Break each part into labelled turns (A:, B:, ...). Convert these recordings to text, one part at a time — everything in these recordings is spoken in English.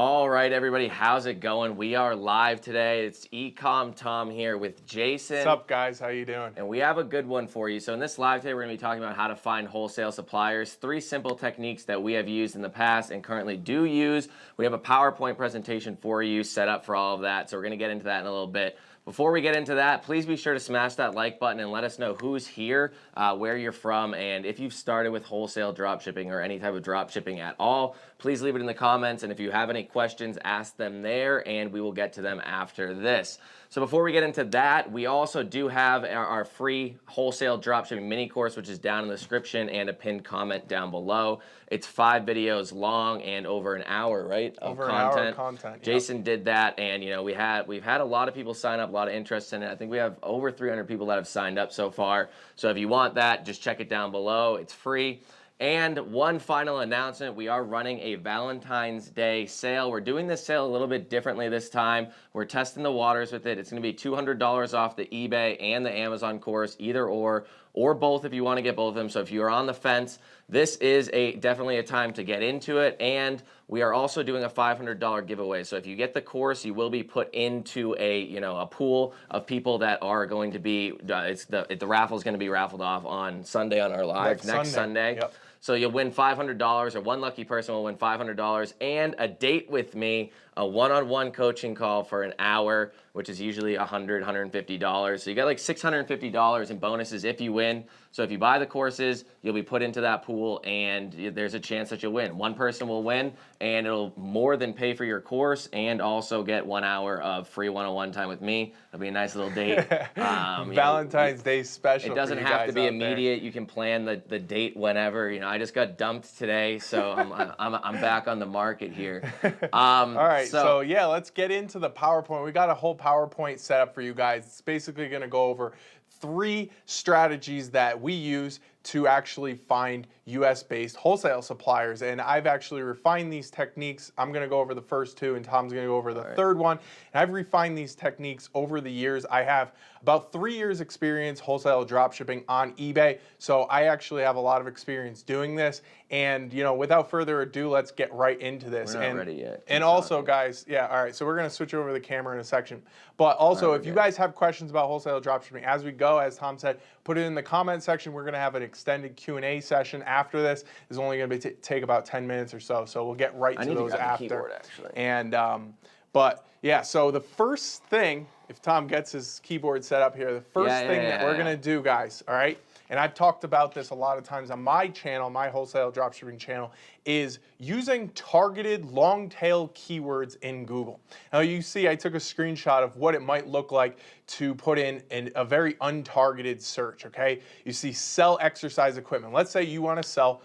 A: All right, everybody, how's it going? We are live today. It's eCom Tom here with Jason.
B: What's up, guys? How you doing?
A: And we have a good one for you. So in this live today, we're going to be talking about how to find wholesale suppliers. 3 simple techniques that we have used in the past and currently do use. We have a PowerPoint presentation for you set up for all of that. So we're going to get into that in a little bit. Before we get into that, please be sure to smash that like button and let us know who's here, where you're from, and if you've started with wholesale dropshipping or any type of dropshipping at all, please leave it in the comments. And if you have any questions, ask them there, and we will get to them after this. So before we get into that, we also do have our free wholesale dropshipping mini course, which is down in the description and a pinned comment down below. It's 5 videos long and over an hour, right?
B: Over an hour of content.
A: Jason did that, and we've had a lot of people sign up, a lot of interest in it. I think we have over 300 people that have signed up so far. So if you want that, just check it down below. It's free. And one final announcement, we are running a Valentine's Day sale. We're doing this sale a little bit differently this time. We're testing the waters with it. It's going to be $200 off the eBay and the Amazon course, either or both if you want to get both of them. So if you're on the fence, this is definitely a time to get into it. And we are also doing a $500 giveaway. So if you get the course, you will be put into a pool of people that are going to be, the raffle is going to be raffled off on Sunday on our live, next Sunday.
B: Yep.
A: So you'll win $500, or one lucky person will win $500 and a date with me, a one-on-one coaching call for an hour, which is usually $100, $150. So you got like $650 in bonuses if you win. So if you buy the courses, you'll be put into that pool, and there's a chance that you'll win. One person will win, and it'll more than pay for your course and also get 1 hour of free one-on-one time with me. It'll be a nice little date.
B: Valentine's Day special.
A: It doesn't have to be immediate. You can plan the date whenever. I just got dumped today, so I'm back on the market here.
B: All right, so yeah, let's get into the PowerPoint. We got a whole PowerPoint set up for you guys. It's basically going to go over 3 strategies that we use to actually find US-based wholesale suppliers. And I've actually refined these techniques. I'm going to go over the first 2, and Tom's going to go over the third one. And I've refined these techniques over the years. I have about 3 years experience wholesale dropshipping on eBay. So I actually have a lot of experience doing this. And, without further ado, let's get right into this.
A: We're not ready yet.
B: And also, guys, all right, so we're going to switch over the camera in a section. But also, if you guys have questions about wholesale dropshipping as we go, as Tom said, put it in the comment section. We're going to have an extended Q&A session after this. It's only going to take about 10 minutes or so. So we'll get right to those after.
A: The keyboard, actually.
B: And, but yeah, so the first thing, if Tom gets his keyboard set up here, the first thing that we're going to do, guys, all right, and I've talked about this a lot of times on my channel, my wholesale dropshipping channel, is using targeted long tail keywords in Google. Now you see I took a screenshot of what it might look like to put in a very untargeted search, okay? You see sell exercise equipment. Let's say you want to sell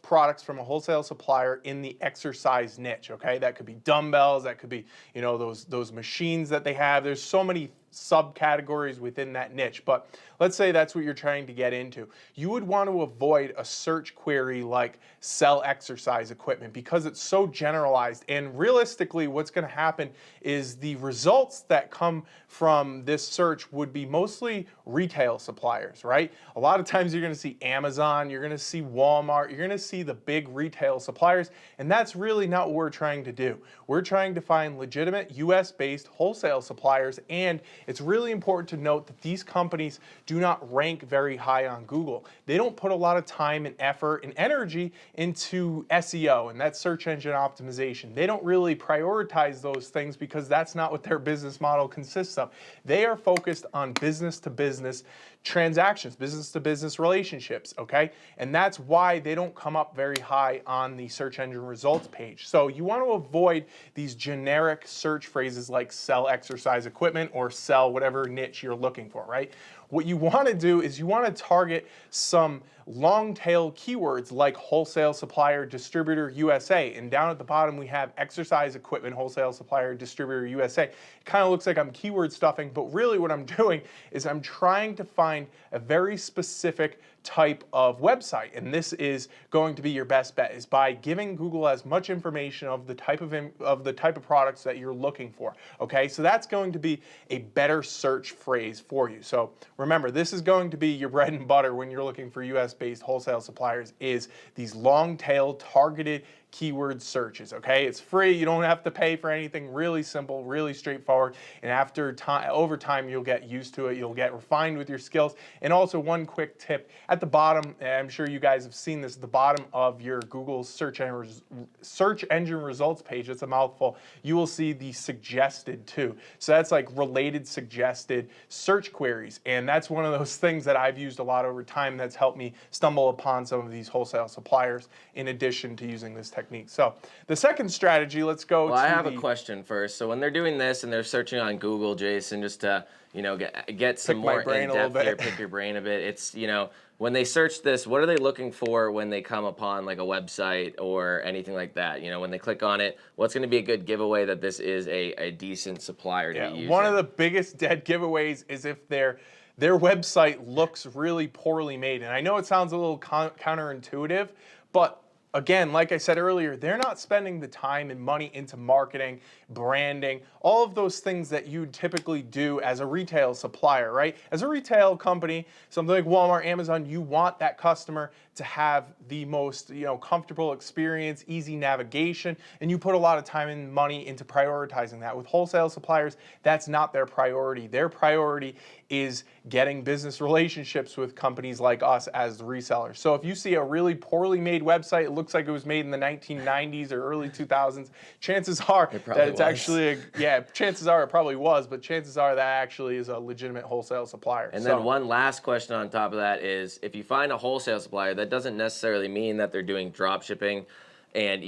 B: products from a wholesale supplier in the exercise niche, okay? That could be dumbbells, that could be, those machines that they have. There's so many subcategories within that niche, but let's say that's what you're trying to get into. You would want to avoid a search query like sell exercise equipment because it's so generalized, and realistically what's going to happen is the results that come from this search would be mostly retail suppliers, right? A lot of times you're going to see Amazon, you're going to see Walmart, you're going to see the big retail suppliers, and that's really not what we're trying to do. We're trying to find legitimate US-based wholesale suppliers, and it's really important to note that these companies do not rank very high on Google. They don't put a lot of time and effort and energy into SEO, and that's search engine optimization. They don't really prioritize those things because that's not what their business model consists of. They are focused on business-to-business transactions, business-to-business relationships, okay? And that's why they don't come up very high on the search engine results page. So you want to avoid these generic search phrases like sell exercise equipment or sell whatever niche you're looking for, right? What you want to do is you want to target some long tail keywords like wholesale supplier distributor USA, and down at the bottom we have exercise equipment wholesale supplier distributor USA. It kind of looks like I'm keyword stuffing, but really what I'm doing is I'm trying to find a very specific type of website, and this is going to be your best bet, is by giving Google as much information of the type of products that you're looking for. Okay, so that's going to be a better search phrase for you. So remember, this is going to be your bread and butter when you're looking for US-based wholesale suppliers, is these long tail targeted keyword searches, okay? It's free. You don't have to pay for anything. Really simple, really straightforward. And over time, you'll get used to it. You'll get refined with your skills. And also one quick tip at the bottom, and I'm sure you guys have seen this, at the bottom of your Google search engine results page, it's a mouthful, you will see the suggested too. So that's like related suggested search queries. And that's one of those things that I've used a lot over time that's helped me stumble upon some of these wholesale suppliers in addition to using this technique. So the second strategy, let's go to
A: I have a question first. So when they're doing this and they're searching on Google, Jason, just to, get some more in-depth here, pick your brain a bit. It's, when they search this, what are they looking for when they come upon like a website or anything like that? When they click on it, what's going to be a good giveaway that this is a decent supplier to be using?
B: One of the biggest dead giveaways is if their website looks really poorly made. And I know it sounds a little counterintuitive, but again, like I said earlier, they're not spending the time and money into marketing, branding, all of those things that you typically do as a retail supplier, right? As a retail company, something like Walmart, Amazon, you want that customer to have the most, comfortable experience, easy navigation, and you put a lot of time and money into prioritizing that. With wholesale suppliers, that's not their priority. Their priority is getting business relationships with companies like us as resellers. So if you see a really poorly made website, it looks like it was made in the 1990s or early 2000s, chances are that it's actually, chances are it probably was, but chances are that actually is a legitimate wholesale supplier.
A: And then one last question on top of that is, if you find a wholesale supplier, that doesn't necessarily mean that they're doing drop shipping. And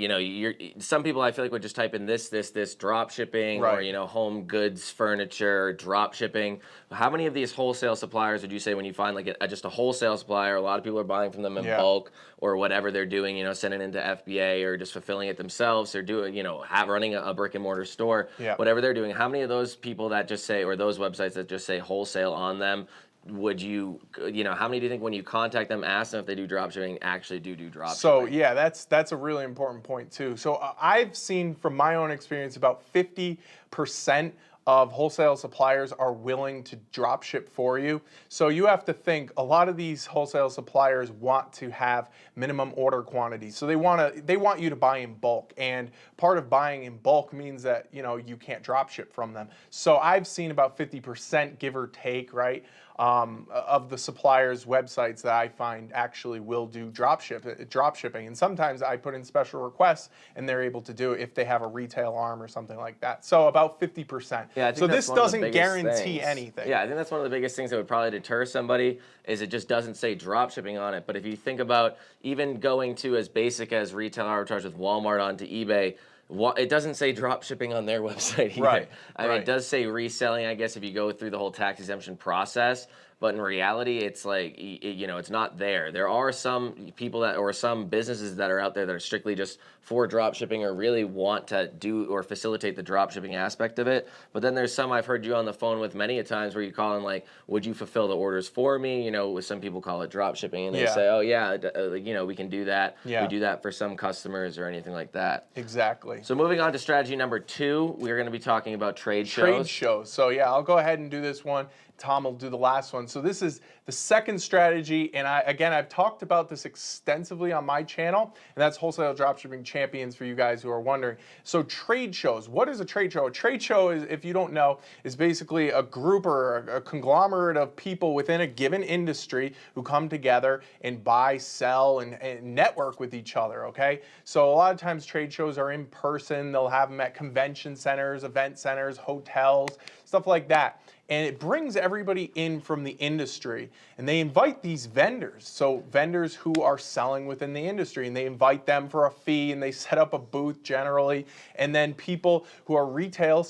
A: some people I feel like would just type in this drop shipping,
B: right,
A: or home goods, furniture, drop shipping. How many of these wholesale suppliers would you say when you find like just a wholesale supplier, a lot of people are buying from them in bulk or whatever they're doing, sending it into FBA or just fulfilling it themselves? They're doing, running a brick and mortar store, whatever they're doing. How many of those people that just say, or those websites that just say wholesale on them, would you, how many do you think when you contact them, ask them if they do dropshipping, actually do dropshipping?
B: So that's a really important point too. So I've seen from my own experience about 50% of wholesale suppliers are willing to drop ship for you. So you have to think a lot of these wholesale suppliers want to have minimum order quantities. So they want you to buy in bulk, and part of buying in bulk means that you can't drop ship from them. So I've seen about 50%, give or take, right, of the suppliers' websites that I find actually will do drop shipping. And sometimes I put in special requests and they're able to do it if they have a retail arm or something like that. So about 50%.
A: Yeah, I think
B: so this doesn't
A: things.
B: guarantee anything.
A: Yeah, I think that's one of the biggest things that would probably deter somebody is it just doesn't say drop shipping on it. But if you think about even going to as basic as retail arbitrage with Walmart onto eBay, it doesn't say drop shipping on their website either.
B: Right.
A: I mean, it does say reselling, I guess, if you go through the whole tax exemption process. But in reality, it's like, it's not there. There are some people or some businesses that are out there that are strictly just for drop shipping or really want to do or facilitate the drop shipping aspect of it. But then there's some I've heard you on the phone with many a times where you call in like, would you fulfill the orders for me? Some people call it drop shipping and they say, oh yeah, we can do that.
B: Yeah.
A: We do that for some customers or anything like that.
B: Exactly.
A: So moving on to strategy number 2, we're going to be talking about trade shows.
B: Trade shows. So I'll go ahead and do this one. Tom will do the last one. So this is the second strategy, and I've talked about this extensively on my channel, and that's Wholesale Dropshipping Champions for you guys who are wondering. So trade shows. What is a trade show? A trade show is, if you don't know, is basically a group or a conglomerate of people within a given industry who come together and buy, sell, and network with each other, okay? So a lot of times trade shows are in person. They'll have them at convention centers, event centers, hotels, stuff like that. And it brings everybody in from the industry, and they invite these vendors. So vendors who are selling within the industry, and they invite them for a fee, and they set up a booth generally. And then people who are retail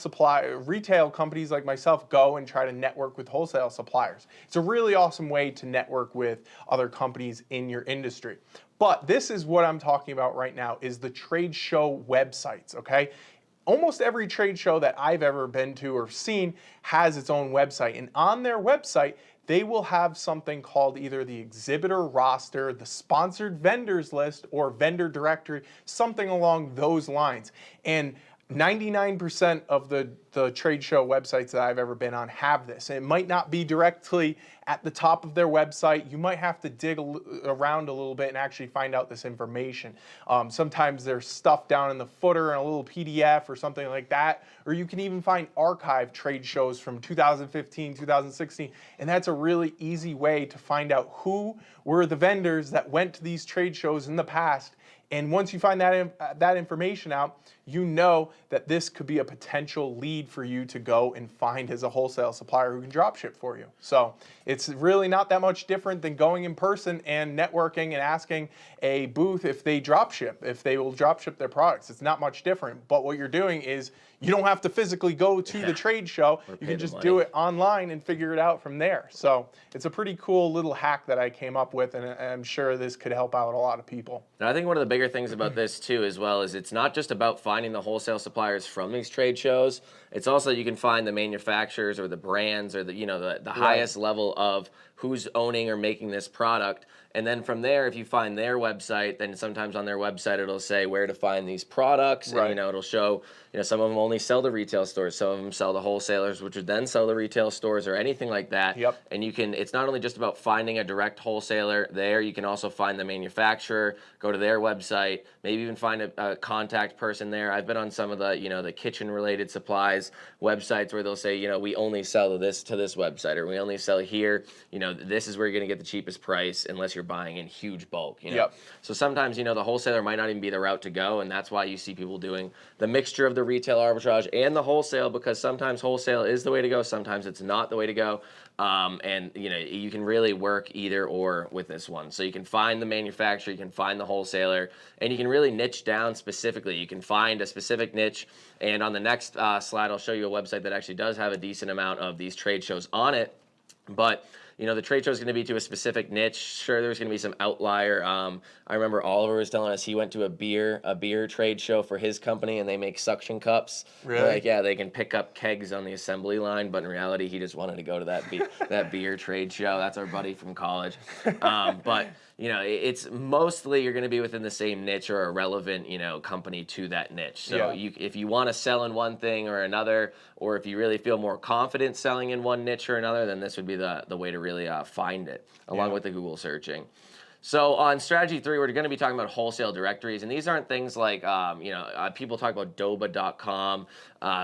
B: companies like myself go and try to network with wholesale suppliers. It's a really awesome way to network with other companies in your industry. But this is what I'm talking about right now, is the trade show websites, okay? Almost every trade show that I've ever been to or seen has its own website. And on their website, they will have something called either the exhibitor roster, the sponsored vendors list, or vendor directory, something along those lines. And 99% of the trade show websites that I've ever been on have this. It might not be directly at the top of their website. You might have to dig around a little bit and actually find out this information. Sometimes there's stuff down in the footer and a little PDF or something like that. Or you can even find archived trade shows from 2015, 2016. And that's a really easy way to find out who were the vendors that went to these trade shows in the past. And once you find that information out, you know that this could be a potential lead for you to go and find as a wholesale supplier who can drop ship for you. So it's really not that much different than going in person and networking and asking a booth if they drop ship, if they will drop ship their products. It's not much different. But what you're doing is you don't have to physically go to the trade show. You can just do it online and figure it out from there. So it's a pretty cool little hack that I came up with, and I'm sure this could help out a lot of people.
A: And I think one of the bigger things about this too, as well, is it's not just about finding the wholesale suppliers from these trade shows. It's also you can find the manufacturers or the brands or the highest level of who's owning or making this product. And then from there, if you find their website, then sometimes on their website it'll say where to find these products.
B: Right.
A: And it'll show, some of them only sell to retail stores, some of them sell to wholesalers, which would then sell to retail stores or anything like that.
B: Yep.
A: And it's not only just about finding a direct wholesaler there, you can also find the manufacturer, go to their website, maybe even find a contact person there. I've been on some of the kitchen related supplies websites where they'll say, we only sell to this website, or we only sell here, this is where you're going to get the cheapest price unless you're buying in huge bulk.
B: Yep.
A: So sometimes, the wholesaler might not even be the route to go, and that's why you see people doing the mixture of the retail arbitrage and the wholesale, because sometimes wholesale is the way to go, sometimes it's not the way to go. And you can really work either or with this one. So you can find the manufacturer, you can find the wholesaler, and you can really niche down specifically. You can find a specific niche, and on the next slide, I'll show you a website that actually does have a decent amount of these trade shows on it. But the trade show is going to be to a specific niche. Sure, there's going to be some outlier. I remember Oliver was telling us he went to a beer trade show for his company, and they make suction cups.
B: Really?
A: Like, yeah, they can pick up kegs on the assembly line, but in reality, he just wanted to go to that beer trade show. That's our buddy from college. But it's mostly you're going to be within the same niche or a relevant company to that niche. So if you want to sell in one thing or another, or if you really feel more confident selling in one niche or another, then this would be the way to really find it, along with the Google searching. So on strategy 3, we're going to be talking about wholesale directories, and these aren't things like people talk about Doba.com.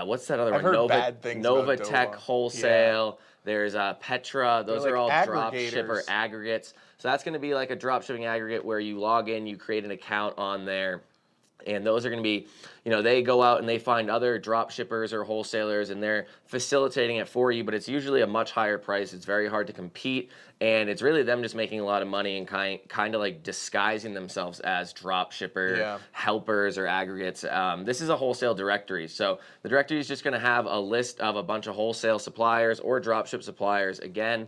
A: What's that other
B: I've
A: one?
B: heard bad things about
A: Novatech
B: Doba.
A: Wholesale. There's Petra. Those
B: They're
A: are all
B: like
A: drop
B: aggregators.
A: shipper aggregates. So that's going to be like a drop shipping aggregate where you log in, you create an account on there. And those are going to be, they go out and they find other drop shippers or wholesalers, and they're facilitating it for you, but it's usually a much higher price. It's very hard to compete, and it's really them just making a lot of money and kind of like disguising themselves as drop shipper helpers or aggregates. This is a wholesale directory. So the directory is just going to have a list of a bunch of wholesale suppliers or drop ship suppliers. Again,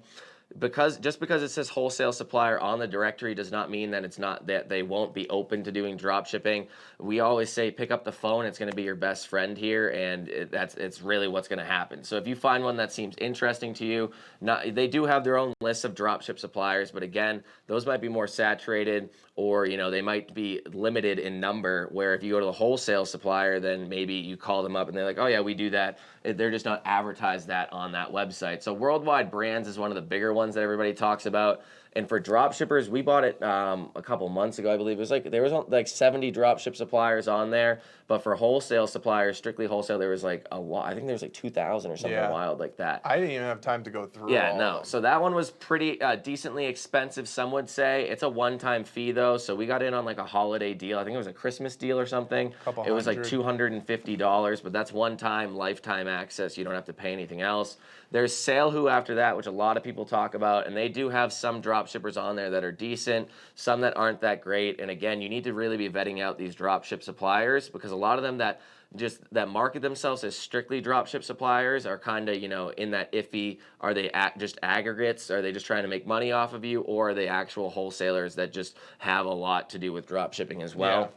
A: just because it says wholesale supplier on the directory does not mean that it's not that they won't be open to doing drop shipping. We always say pick up the phone, it's going to be your best friend here, and it's really what's going to happen. So if you find one that seems interesting to you, they do have their own list of drop ship suppliers, but again, those might be more saturated, or they might be limited in number, where if you go to the wholesale supplier, then maybe you call them up and they're like, oh yeah, we do that. They're just not advertised that on that website. So Worldwide Brands is one of the bigger ones that everybody talks about. And for drop shippers, we bought it a couple months ago, I believe. It was like there was like 70 drop ship suppliers on there, but for wholesale suppliers, strictly wholesale, there was like a lot. I think there was like 2,000 or something wild like that.
B: I didn't even have time to go through.
A: Yeah, no. So that one was pretty decently expensive, some would say. It's a one-time fee though, so we got in on like a holiday deal. I think it was a Christmas deal or something. It was like $250, but that's one-time, lifetime access. You don't have to pay anything else. There's SaleWho after that, which a lot of people talk about, and they do have some drop shippers on there that are decent, some that aren't that great. And again, you need to really be vetting out these drop ship suppliers, because a lot of them that market themselves as strictly drop ship suppliers are kind of, in that iffy, are they just aggregates? Are they just trying to make money off of you? Or are they actual wholesalers that just have a lot to do with drop shipping as well?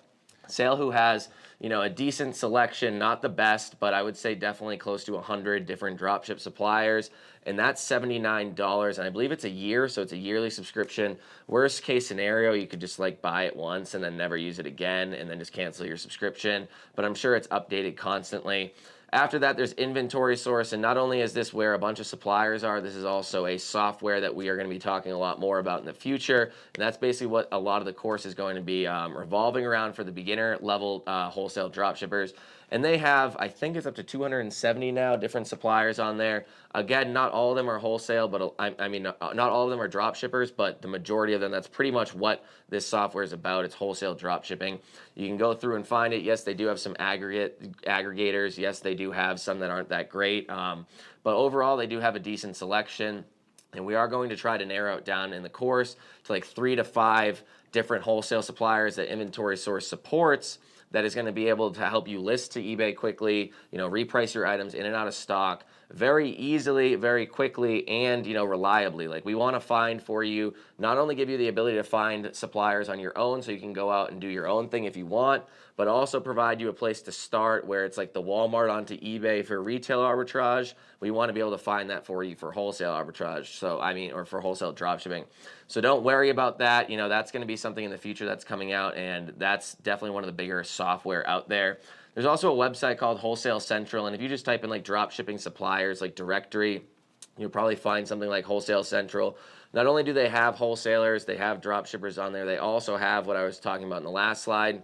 A: Sale, who has, a decent selection, not the best, but I would say definitely close to 100 different dropship suppliers, and that's $79, and I believe it's a year, so it's a yearly subscription. Worst case scenario, you could just like buy it once and then never use it again, and then just cancel your subscription, but I'm sure it's updated constantly. After that, there's Inventory Source, and not only is this where a bunch of suppliers are, this is also a software that we are going to be talking a lot more about in the future, and that's basically what a lot of the course is going to be revolving around for the beginner level wholesale dropshippers. And they have, I think it's up to 270 now, different suppliers on there. Again, not all of them are wholesale, but I mean, not all of them are drop shippers, but the majority of them, that's pretty much what this software is about. It's wholesale drop shipping. You can go through and find it. Yes, they do have some aggregators. Yes, they do have some that aren't that great. But overall, they do have a decent selection. And we are going to try to narrow it down in the course to like 3 to 5 different wholesale suppliers that Inventory Source supports, that is going to be able to help you list to eBay quickly, reprice your items in and out of stock very easily, very quickly, and reliably. Like, we want to find for you, not only give you the ability to find suppliers on your own so you can go out and do your own thing if you want, but also provide you a place to start where it's like the Walmart onto eBay for retail arbitrage. We want to be able to find that for you for wholesale arbitrage. Or for wholesale dropshipping. So don't worry about that. That's going to be something in the future that's coming out, and that's definitely one of the bigger software out there. There's also a website called Wholesale Central, and if you just type in like dropshipping suppliers, like directory, you'll probably find something like Wholesale Central. Not only do they have wholesalers, they have dropshippers on there, they also have what I was talking about in the last slide,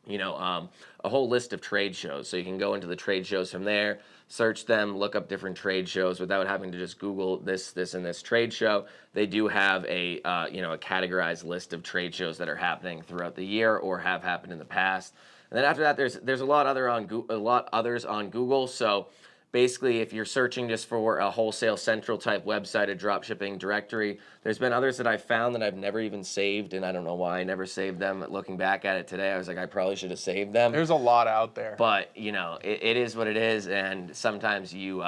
A: a whole list of trade shows. So you can go into the trade shows from there, search them, look up different trade shows without having to just Google this, and this trade show. They do have a categorized list of trade shows that are happening throughout the year or have happened in the past. And then after that, there's a lot others on Google. So basically, if you're searching just for a Wholesale Central type website, a dropshipping directory, there's been others that I've found that I've never even saved, and I don't know why I never saved them. Looking back at it today, I was like, I probably should have saved them.
B: There's a lot out there.
A: But, it is what it is, and sometimes you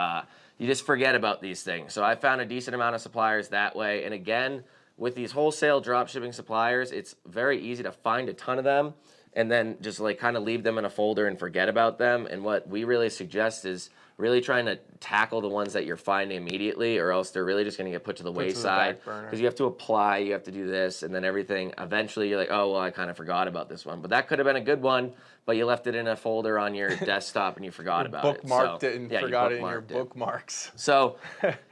A: just forget about these things. So I found a decent amount of suppliers that way, and again, with these wholesale dropshipping suppliers, it's very easy to find a ton of them and then just like kind of leave them in a folder and forget about them. And what we really suggest is really trying to tackle the ones that you're finding immediately, or else they're really just going to get put to the wayside, because you have to apply, you have to do this, and then everything. Eventually, you're like, oh, well, I kind of forgot about this one. But that could have been a good one, but you left it in a folder on your desktop and you forgot about it.
B: Bookmarked it and forgot it in your bookmarks.
A: So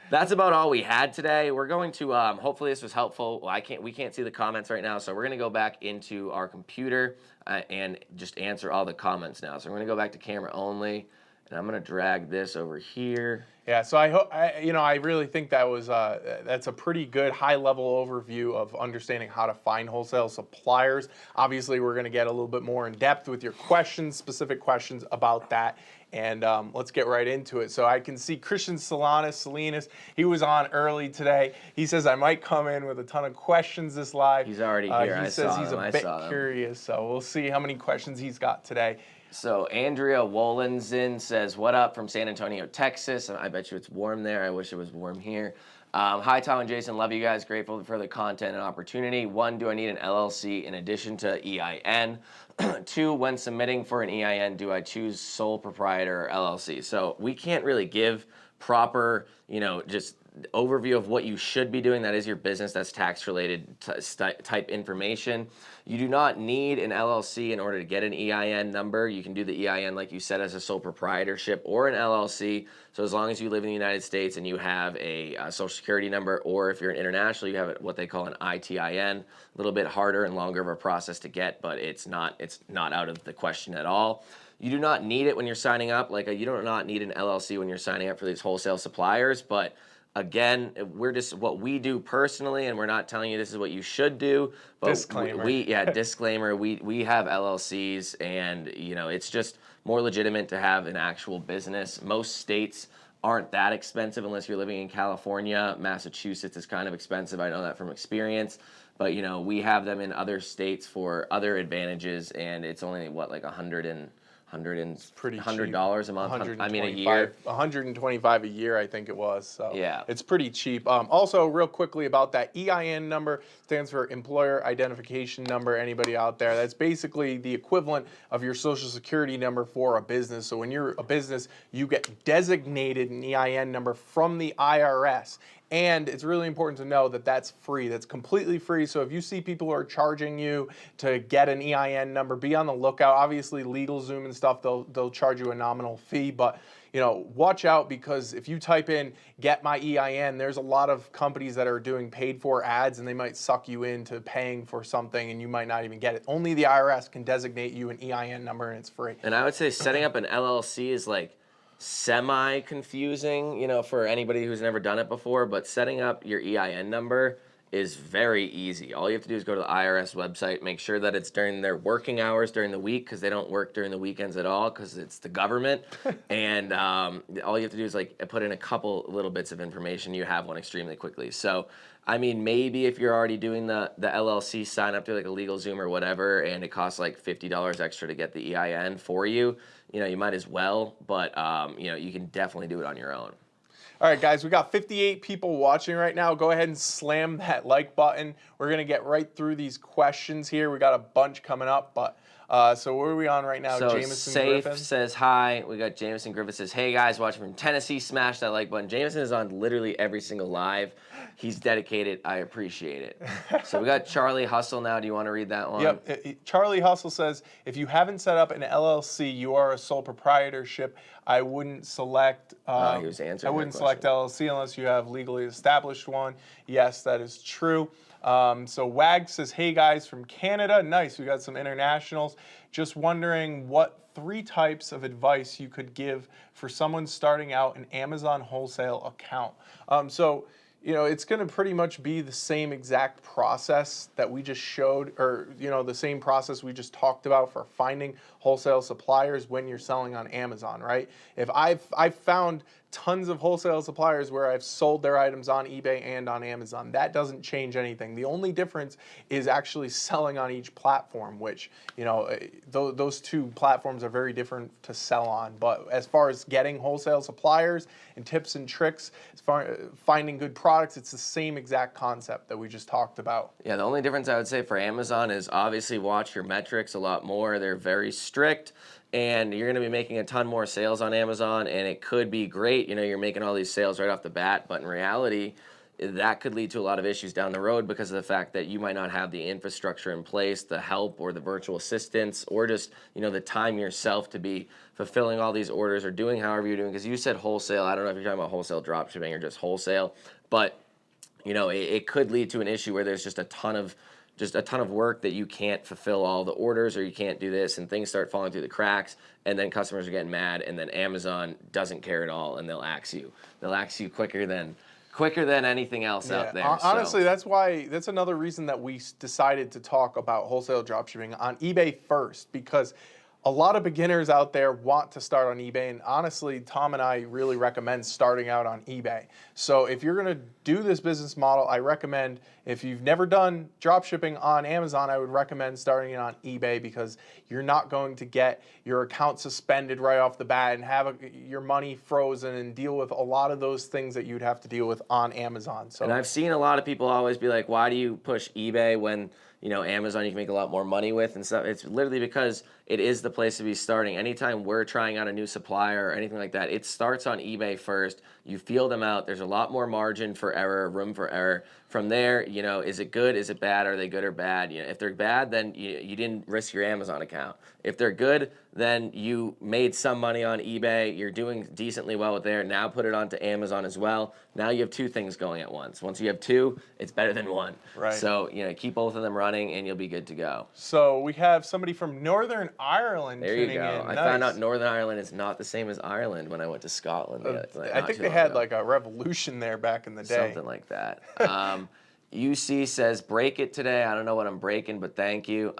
A: that's about all we had today. We're going to, hopefully this was helpful. Well, we can't see the comments right now, so we're going to go back into our computer and just answer all the comments now. So we're going to go back to camera only, and I'm going to drag this over here.
B: Yeah, so I really think that was that's a pretty good high-level overview of understanding how to find wholesale suppliers. Obviously, we're going to get a little bit more in depth with your questions, specific questions about that. And let's get right into it. So I can see Christian Salinas, he was on early today. He says, I might come in with a ton of questions this live.
A: He's already here.
B: He says he's a bit curious, so we'll see how many questions he's got today.
A: So Andrea Wolensin says, what up from San Antonio, Texas? I bet you it's warm there. I wish it was warm here. Hi, Tom and Jason. Love you guys. Grateful for the content and opportunity. 1, do I need an LLC in addition to EIN? 2, when submitting for an EIN, do I choose sole proprietor or LLC? So we can't really give proper, just overview of what you should be doing. That is your business. That's tax-related type information. You do not need an LLC in order to get an EIN number. You can do the EIN, like you said, as a sole proprietorship or an LLC. So as long as you live in the United States and you have a social security number, or if you're an international, you have what they call an ITIN. A little bit harder and longer of a process to get, but it's not out of the question at all. You do not need it when you're signing up. You do not need an LLC when you're signing up for these wholesale suppliers, but again, we're just what we do personally, and we're not telling you this is what you should do. But
B: disclaimer.
A: Disclaimer. We have LLCs, and it's just more legitimate to have an actual business. Most states aren't that expensive unless you're living in California. Massachusetts is kind of expensive. I know that from experience. But we have them in other states for other advantages, and it's only like $100
B: pretty
A: $100 a month. I mean, a
B: 125
A: year.
B: 125 a year, I think it was. So
A: Yeah.
B: it's pretty cheap. Also, real quickly about that, EIN number stands for Employer Identification Number. Anybody out there? That's basically the equivalent of your Social Security number for a business. So when you're a business, you get designated an EIN number from the IRS. And it's really important to know that that's free. That's completely free. So if you see people who are charging you to get an EIN number, be on the lookout. Obviously, LegalZoom and stuff, they'll charge you a nominal fee, but watch out, because if you type in "get my EIN," there's a lot of companies that are doing paid for ads, and they might suck you into paying for something, and you might not even get it. Only the IRS can designate you an EIN number, and it's free.
A: And I would say setting up an LLC is like semi-confusing, for anybody who's never done it before, but setting up your EIN number is very easy. All you have to do is go to the IRS website, make sure that it's during their working hours during the week, because they don't work during the weekends at all, because it's the government. And all you have to do is put in a couple little bits of information. You have one extremely quickly. So, I mean, maybe if you're already doing the LLC, sign up to like a LegalZoom or whatever, and it costs like $50 extra to get the EIN for you. You might as well, but you can definitely do it on your own.
B: All right, guys, we got 58 people watching right now. Go ahead and slam that like button. We're going to get right through these questions here. We got a bunch coming up, but so where are we on right now?
A: So
B: Jameson
A: Safe
B: Griffin
A: says hi. We got Jameson Griffin says, hey guys, watching from Tennessee. Smash that like button. Jameson is on literally every single live. He's dedicated. I appreciate it. So we got Charlie Hustle now. Do you want to read that one?
B: Yep. Charlie Hustle says, if you haven't set up an LLC, you are a sole proprietorship. I wouldn't select.
A: He was answering.
B: I wouldn't select LLC unless you have legally established one. Yes, that is true. So Wag says, hey guys from Canada. Nice. We got some internationals. Just wondering what 3 types of advice you could give for someone starting out an Amazon wholesale account. It's going to pretty much be the same exact process that we just showed, or, the same process we just talked about for finding wholesale suppliers when you're selling on Amazon, right? If I've found tons of wholesale suppliers where I've sold their items on eBay and on Amazon. That doesn't change anything. The only difference is actually selling on each platform, which, those 2 platforms are very different to sell on. But as far as getting wholesale suppliers and tips and tricks, as far as finding good products, it's the same exact concept that we just talked about.
A: Yeah, the only difference I would say for Amazon is obviously watch your metrics a lot more. They're very strict. And you're going to be making a ton more sales on Amazon, and it could be great. You're making all these sales right off the bat, but in reality, that could lead to a lot of issues down the road because of the fact that you might not have the infrastructure in place, the help or the virtual assistants, or just, the time yourself to be fulfilling all these orders or doing however you're doing. Because you said wholesale. I don't know if you're talking about wholesale dropshipping or just wholesale, but, it could lead to an issue where there's just a ton of work that you can't fulfill all the orders, or you can't do this, and things start falling through the cracks, and then customers are getting mad, and then Amazon doesn't care at all, and they'll axe you. They'll axe you quicker than anything else out there.
B: Honestly, that's another reason that we decided to talk about wholesale dropshipping on eBay first, because a lot of beginners out there want to start on eBay, and honestly, Tom and I really recommend starting out on eBay. So if you're going to do this business model, I recommend, if you've never done dropshipping on Amazon, I would recommend starting it on eBay, because you're not going to get your account suspended right off the bat and have your money frozen and deal with a lot of those things that you'd have to deal with on Amazon.
A: And I've seen a lot of people always be like, why do you push eBay when Amazon you can make a lot more money with and stuff? It's literally because it is the place to be starting. Anytime we're trying out a new supplier or anything like that, it starts on eBay first. You feel them out. There's a lot more margin for error, room for error. From there, is it good? Is it bad? Are they good or bad? If they're bad, then you didn't risk your Amazon account. If they're good, then you made some money on eBay. You're doing decently well with there. Now put it onto Amazon as well. Now you have 2 things going at once. Once you have 2, it's better than 1.
B: Right.
A: So, keep both of them running and you'll be good to go.
B: So we have somebody from Northern Ireland tuning in.
A: I found out Northern Ireland is not the same as Ireland when I went to Scotland.
B: I think they had like a revolution there back in the day.
A: Something like that. UC says, break it today. I don't know what I'm breaking, but thank you.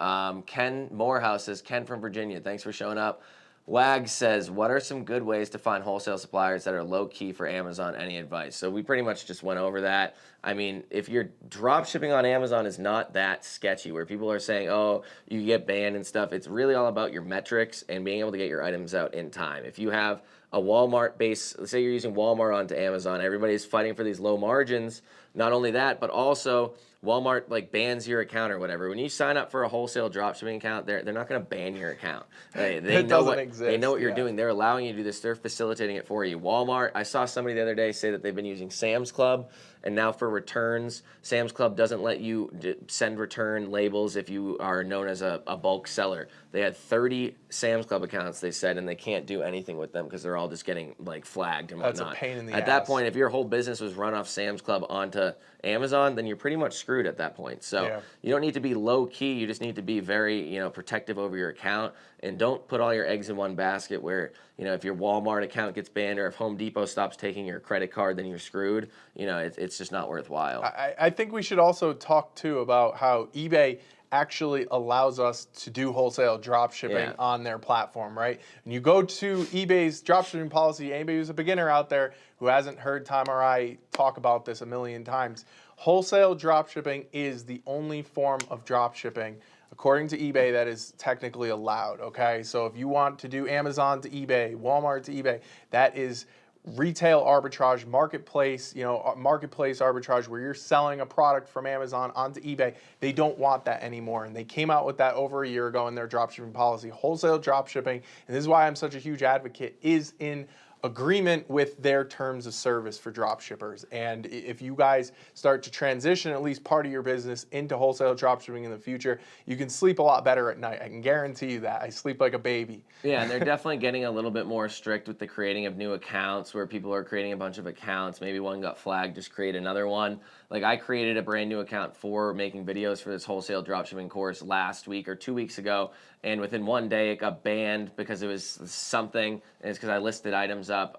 A: Ken Morehouse says, Ken from Virginia, thanks for showing up. Wag says, what are some good ways to find wholesale suppliers that are low key for Amazon? Any advice? So we pretty much just went over that. I mean, if your drop shipping on Amazon is not that sketchy, where people are saying, oh, you get banned and stuff, it's really all about your metrics and being able to get your items out in time. If you have a Walmart base, let's say you're using Walmart onto Amazon, everybody's fighting for these low margins. Not only that, but also Walmart like bans your account or whatever. When you sign up for a wholesale dropshipping account, they're not going to ban your account. They know what they know what you're doing. They're allowing you to do this. They're facilitating it for you. Walmart. I saw somebody the other day say that they've been using Sam's Club, and now for returns, Sam's Club doesn't let you send return labels if you are known as a bulk seller. They had 30 Sam's Club accounts, they said, and they can't do anything with them because they're all just getting like flagged and whatnot.
B: That's a pain in the
A: ass. At that point, if your whole business was run off Sam's Club onto Amazon, then you're pretty much screwed at that point. So you don't need to be low key. You just need to be very, protective over your account, and don't put all your eggs in one basket where, if your Walmart account gets banned or if Home Depot stops taking your credit card, then you're screwed. It's just not worthwhile.
B: I think we should also talk too about how eBay actually allows us to do wholesale drop shipping on their platform, right? When you go to eBay's drop shipping policy, anybody who's a beginner out there who hasn't heard Tom or I talk about this a million times, wholesale drop shipping is the only form of drop shipping, according to eBay, that is technically allowed, okay? So if you want to do Amazon to eBay, Walmart to eBay, that is retail arbitrage, marketplace, marketplace arbitrage where you're selling a product from Amazon onto eBay. They don't want that anymore. And they came out with that over a year ago in their dropshipping policy. Wholesale dropshipping, and this is why I'm such a huge advocate, is in agreement with their terms of service for drop shippers. And if you guys start to transition at least part of your business into wholesale drop shipping in the future, you can sleep a lot better at night. I can guarantee you that. I sleep like a baby.
A: Yeah, and they're definitely getting a little bit more strict with the creating of new accounts, where people are creating a bunch of accounts. Maybe one got flagged, just create another one. Like I created a brand new account for making videos for this wholesale dropshipping course last week or 2 weeks ago, and within one day it got banned because it was something, and it's because I listed items up.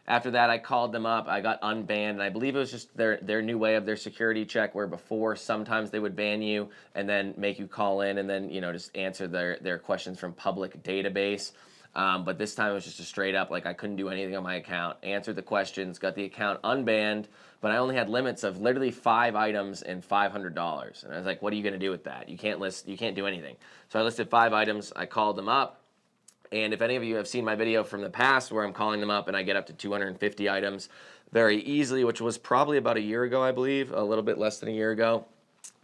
A: After that, I called them up. I got unbanned, and I believe it was just their new way of their security check, where before sometimes they would ban you and then make you call in and then just answer their questions from public database. But this time it was just a straight up, like I couldn't do anything on my account, answered the questions, got the account unbanned, but I only had limits of literally 5 items and $500. And I was like, what are you going to do with that? You can't do anything. So I listed 5 items. I called them up. And if any of you have seen my video from the past where I'm calling them up and I get up to 250 items very easily, which was probably about a year ago, I believe, a little bit less than a year ago,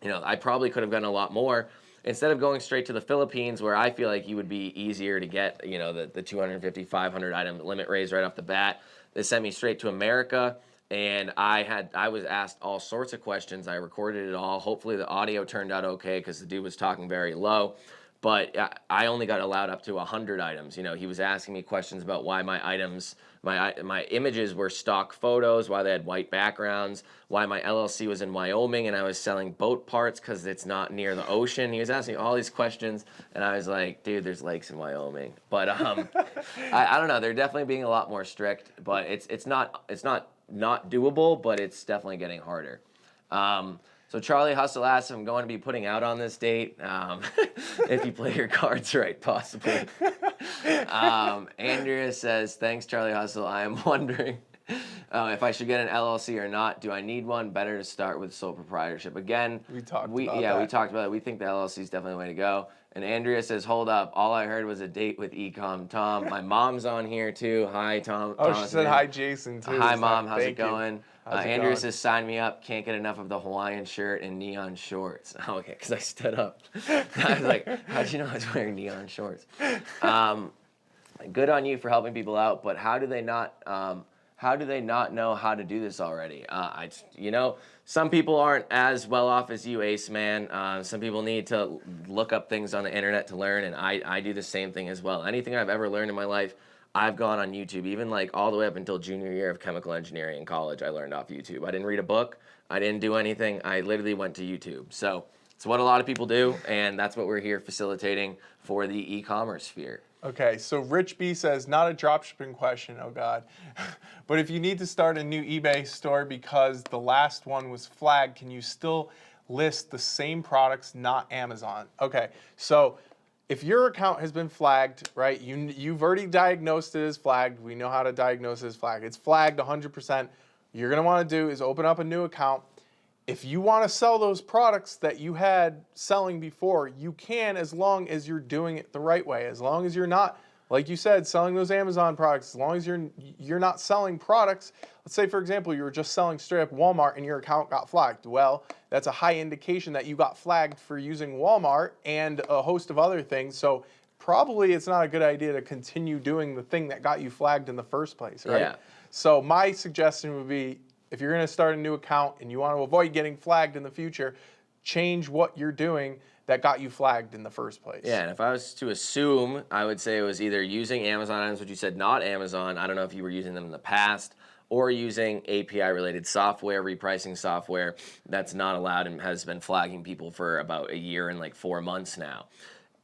A: I probably could have gotten a lot more. Instead of going straight to the Philippines, where I feel like you would be easier to get, the 250, 500 item limit raised right off the bat, they sent me straight to America. And I was asked all sorts of questions. I recorded it all. Hopefully the audio turned out okay because the dude was talking very low. But I only got allowed up to 100 items. He was asking me questions about why my items, my images were stock photos, why they had white backgrounds, why my LLC was in Wyoming and I was selling boat parts because it's not near the ocean. He was asking all these questions, and I was like, dude, there's lakes in Wyoming. But I don't know. They're definitely being a lot more strict, but it's not doable, but it's definitely getting harder. So Charlie Hustle asks if I'm going to be putting out on this date. If you play your cards right, possibly. Andrea says, thanks, Charlie Hustle. I am wondering if I should get an LLC or not. Do I need one? Better to start with sole proprietorship. Again,
B: we talked about it.
A: We think the LLC is definitely the way to go. And Andrea says, hold up. All I heard was a date with eCom. Tom, my mom's on here too. Hi, Tom.
B: Oh, she said hi, Jason, too.
A: Hi, Mom. How's it going?
B: How's it
A: Andrea
B: going?
A: says, sign me up. Can't get enough of the Hawaiian shirt and neon shorts. Oh, okay, because I stood up. I was like, how'd you know I was wearing neon shorts? Good on you for helping people out, but how do they not know how to do this already? Some people aren't as well off as you, Ace Man. Some people need to look up things on the internet to learn, and I do the same thing as well. Anything I've ever learned in my life, I've gone on YouTube. Even like all the way up until junior year of chemical engineering in college, I learned off YouTube. I didn't read a book. I didn't do anything. I literally went to YouTube. So it's what a lot of people do, and that's what we're here facilitating for the e-commerce sphere.
B: Okay, so Rich B says, not a dropshipping question, oh God. But if you need to start a new eBay store because the last one was flagged, can you still list the same products, not Amazon? Okay, so if your account has been flagged, right, you've already diagnosed it as flagged. We know how to diagnose it as flagged. It's flagged 100%. You're going to want to do is open up a new account. If you want to sell those products that you had selling before, you can, as long as you're doing it the right way. As long as you're not, like you said, selling those Amazon products, as long as you're not selling products. Let's say, for example, you were just selling straight up Walmart and your account got flagged. Well, that's a high indication that you got flagged for using Walmart and a host of other things. So probably it's not a good idea to continue doing the thing that got you flagged in the first place, right?
A: Yeah.
B: So my suggestion would be, if you're going to start a new account and you want to avoid getting flagged in the future, change what you're doing that got you flagged in the first place.
A: Yeah, and if I was to assume, I would say it was either using Amazon items, which you said not Amazon. I don't know if you were using them in the past, or using API-related software, repricing software that's not allowed and has been flagging people for about a year and like 4 months now.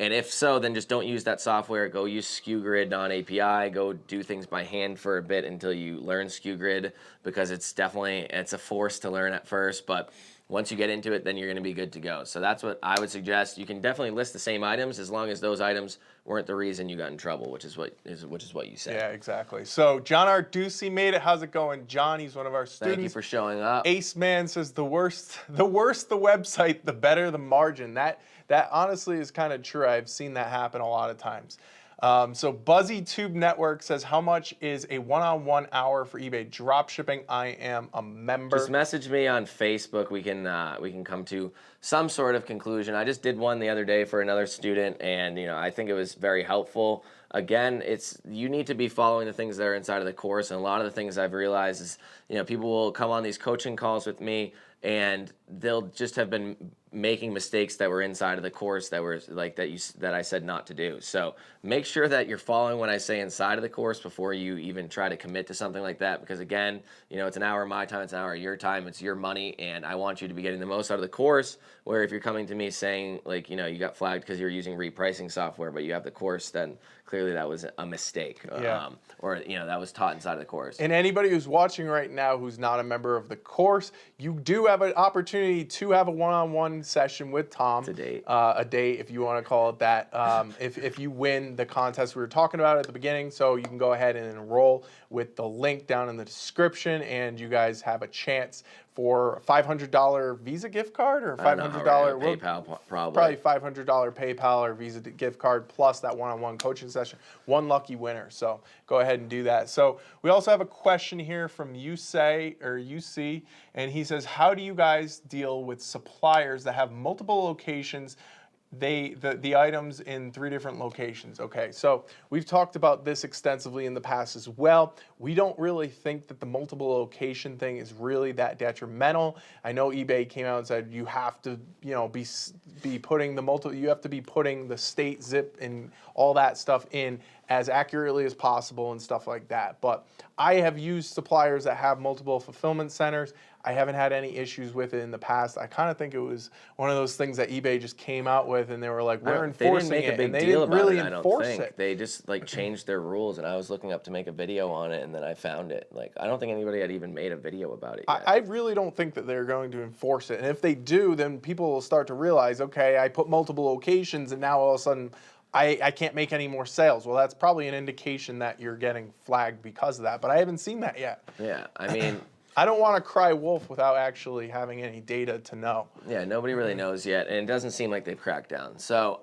A: And if so, then just don't use that software. Go use SKUGrid non-API. Go do things by hand for a bit until you learn SKUGrid, because it's a force to learn at first, but once you get into it, then you're going to be good to go. So that's what I would suggest. You can definitely list the same items as long as those items weren't the reason you got in trouble, which is what you said.
B: Yeah, exactly. So John Arducci made it. How's it going, John? He's one of our students.
A: Thank you for showing up.
B: Ace Man says the worse the website, the better the margin. That honestly is kind of true. I've seen that happen a lot of times. So BuzzyTube Network says, how much is a one-on-one hour for eBay dropshipping? I am a member.
A: Just message me on Facebook. We can come to some sort of conclusion. I just did one the other day for another student, and I think it was very helpful. Again, you need to be following the things that are inside of the course, and a lot of the things I've realized is people will come on these coaching calls with me, and they'll just have been making mistakes that were inside of the course that were like that I said not to do. So make sure that you're following what I say inside of the course before you even try to commit to something like that, because again, it's an hour of my time, it's an hour of your time, it's your money, and I want you to be getting the most out of the course. Where if you're coming to me saying like you got flagged because you're using repricing software, but you have the course, then clearly that was a mistake.
B: Yeah.
A: Or that was taught inside of the course.
B: And anybody who's watching right now who's not a member of the course, you do have an opportunity to have a one-on-one session with Tom.
A: It's a date.
B: A date, if you want to call it that. If you win the contest we were talking about at the beginning, so you can go ahead and enroll with the link down in the description, and you guys have a chance for a $500 Visa gift card or a $500
A: PayPal,
B: probably $500 PayPal or Visa gift card plus that one-on-one coaching session. One lucky winner. So go ahead and do that. So we also have a question here from UC, and he says, how do you guys deal with suppliers that have multiple locations? The items in 3 different locations. Okay, so we've talked about this extensively in the past as well. We don't really think that the multiple location thing is really that detrimental. I know eBay came out and said you have to, be putting you have to be putting the state zip and all that stuff in as accurately as possible and stuff like that. But I have used suppliers that have multiple fulfillment centers. I haven't had any issues with it in the past. I kind of think it was one of those things that eBay just came out with, and they were like, we're enforcing it, and they didn't really enforce it.
A: They just changed their rules, and I was looking up to make a video on it, and then I found it. I don't think anybody had even made a video about it yet.
B: I really don't think that they're going to enforce it, and if they do, then people will start to realize, okay, I put multiple locations, and now all of a sudden I can't make any more sales. Well, that's probably an indication that you're getting flagged because of that, but I haven't seen that yet.
A: Yeah, I mean,
B: I don't want to cry wolf without actually having any data to know.
A: Yeah, nobody really knows yet, and it doesn't seem like they've cracked down. So,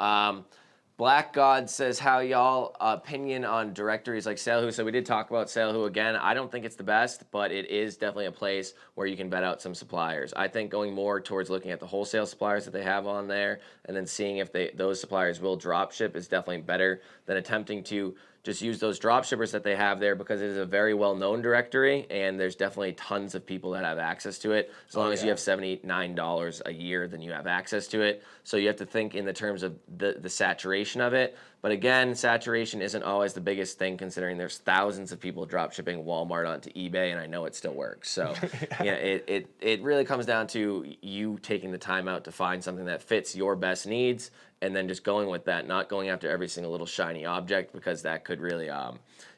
A: Black God says, how y'all opinion on directories like SaleWho? So we did talk about SaleWho again. I don't think it's the best, but it is definitely a place where you can vet out some suppliers. I think going more towards looking at the wholesale suppliers that they have on there and then seeing if those suppliers will drop ship is definitely better than attempting to just use those drop shippers that they have there, because it is a very well-known directory, and there's definitely tons of people that have access to it. As long as you have $79 a year, then you have access to it. So you have to think in the terms of the saturation of it. But again, saturation isn't always the biggest thing, considering there's thousands of people drop shipping Walmart onto eBay, and I know it still works. So it really comes down to you taking the time out to find something that fits your best needs, and then just going with that, not going after every single little shiny object, because that could really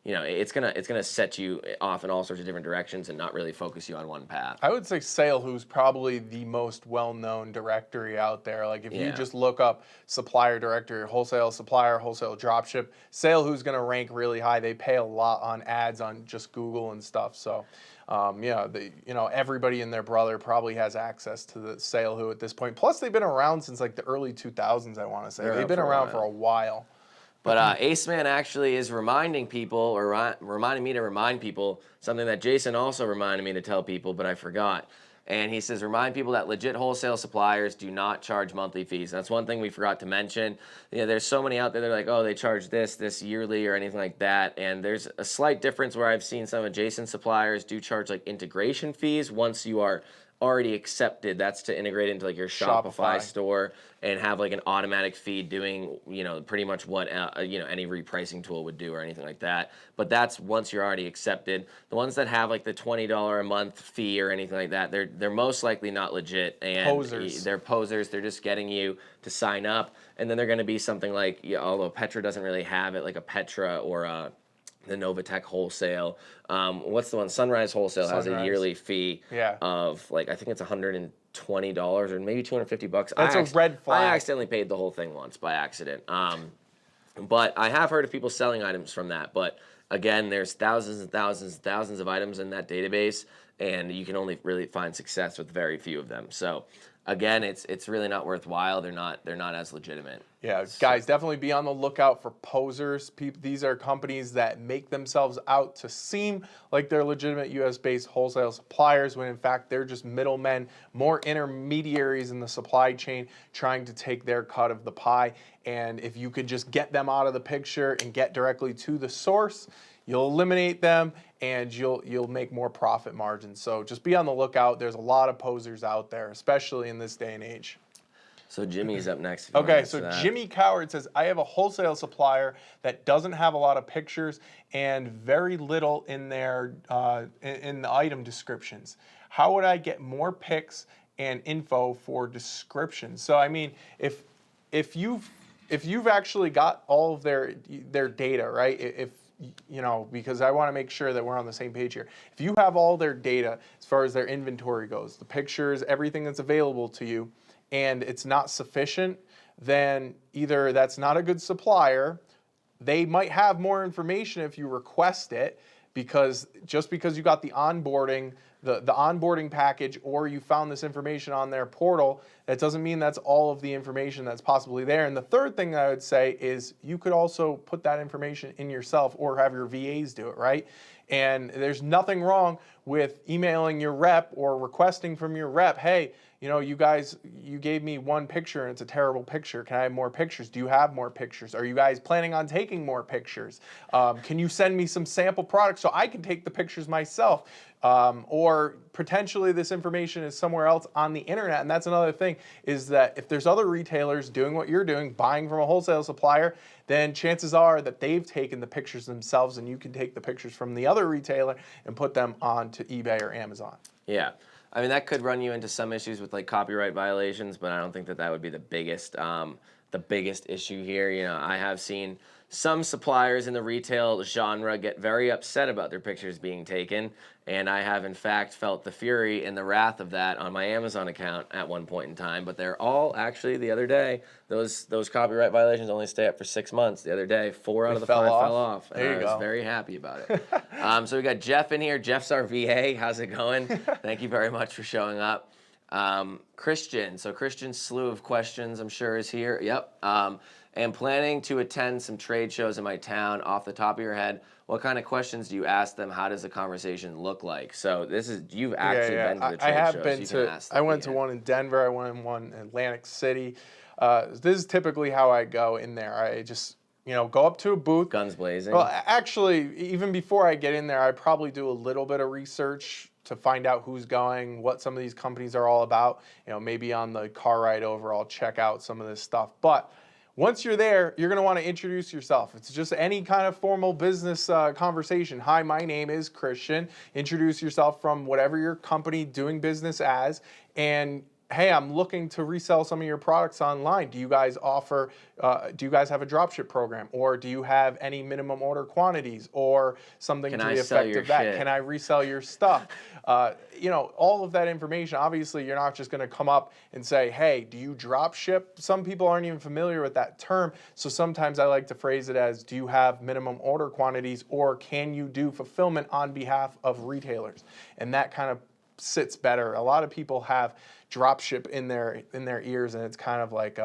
A: it's gonna set you off in all sorts of different directions and not really focus you on one path.
B: I would say Saleho's probably the most well-known directory out there. Like if you just look up supplier directory, wholesale supplier, wholesale dropship, Saleho's going to rank really high. They pay a lot on ads on just Google and stuff. So, everybody and their brother probably has access to the Saleho at this point. Plus, they've been around since like the early 2000s. I want to say they've been around for a while.
A: But Ace Man actually is reminding people, or reminding me to remind people, something that Jason also reminded me to tell people, but I forgot. And he says, remind people that legit wholesale suppliers do not charge monthly fees. That's one thing we forgot to mention. There's so many out there, they're like, oh, they charge this yearly or anything like that. And there's a slight difference where I've seen some adjacent suppliers do charge like integration fees once you are already accepted. That's to integrate into like your Shopify store and have like an automatic feed doing, pretty much what, any repricing tool would do or anything like that. But that's once you're already accepted. The ones that have like the $20 a month fee or anything like that, they're most likely not legit. And
B: posers.
A: They're posers. They're just getting you to sign up. And then they're going to be something like, although Petra doesn't really have it, like a Petra or the Novatech Wholesale. What's the one? Sunrise Wholesale has a yearly fee of like, I think it's $120 or maybe $250.
B: That's a red flag.
A: I accidentally paid the whole thing once by accident. But I have heard of people selling items from that. But again, there's thousands and thousands and thousands of items in that database, and you can only really find success with very few of them. So again, it's really not worthwhile. They're not as legitimate.
B: Yeah, guys, definitely be on the lookout for posers. These are companies that make themselves out to seem like they're legitimate US-based wholesale suppliers when in fact they're just middlemen, more intermediaries in the supply chain trying to take their cut of the pie. And if you could just get them out of the picture and get directly to the source, you'll eliminate them and you'll make more profit margins. So just be on the lookout. There's a lot of posers out there, especially in this day and age.
A: So Jimmy's up next.
B: Okay, so Jimmy Coward says, I have a wholesale supplier that doesn't have a lot of pictures and very little in their in the item descriptions. How would I get more pics and info for descriptions? So I mean, if you've actually got all of their data, right? Because I want to make sure that we're on the same page here. If you have all their data as far as their inventory goes, the pictures, everything that's available to you, and it's not sufficient, then either that's not a good supplier, they might have more information if you request it, because just because you got the onboarding, the onboarding package, or you found this information on their portal, that doesn't mean that's all of the information that's possibly there. And the third thing I would say is you could also put that information in yourself or have your VAs do it, right? And there's nothing wrong with emailing your rep or requesting from your rep, hey, you guys, you gave me one picture and it's a terrible picture. Can I have more pictures? Do you have more pictures? Are you guys planning on taking more pictures? Can you send me some sample products so I can take the pictures myself? Or potentially this information is somewhere else on the internet. And that's another thing, is that if there's other retailers doing what you're doing, buying from a wholesale supplier, then chances are that they've taken the pictures themselves and you can take the pictures from the other retailer and put them onto eBay or Amazon.
A: Yeah. I mean, that could run you into some issues with like copyright violations, but I don't think that would be the biggest issue here. I have seen some suppliers in the retail genre get very upset about their pictures being taken, and I have in fact felt the fury and the wrath of that on my Amazon account at one point in time. But they're all actually, the other day, those copyright violations only stay up for 6 months. The other day, 4 out of the 5 fell off, and I was very happy about it. So we got Jeff in here. Jeff's our VA. How's it going? Thank you very much for showing up. Christian. So Christian's slew of questions, I'm sure, is here. Yep. Am planning to attend some trade shows in my town. Off the top of your head, what kind of questions do you ask them? How does the conversation look like? So you've actually been to the trade shows.
B: I have been to. I went to one in Denver. I went to one in Atlantic City. This is typically how I go in there. I just go up to a booth.
A: Guns blazing.
B: Well, actually, even before I get in there, I probably do a little bit of research to find out who's going, what some of these companies are all about. Maybe on the car ride over, I'll check out some of this stuff. But once you're there, you're going to want to introduce yourself. It's just any kind of formal business conversation. Hi, my name is Christian. Introduce yourself from whatever your company doing business as, and hey, I'm looking to resell some of your products online. Do you guys offer, do you guys have a dropship program? Or do you have any minimum order quantities or something to the effect of that? Can I resell your stuff? You know, all of that information. Obviously, you're not just going to come up and say, hey, do you drop ship? Some people aren't even familiar with that term. So sometimes I like to phrase it as, do you have minimum order quantities, or can you do fulfillment on behalf of retailers? And that kind of sits better. A lot of people have drop ship in their ears, and it's kind of like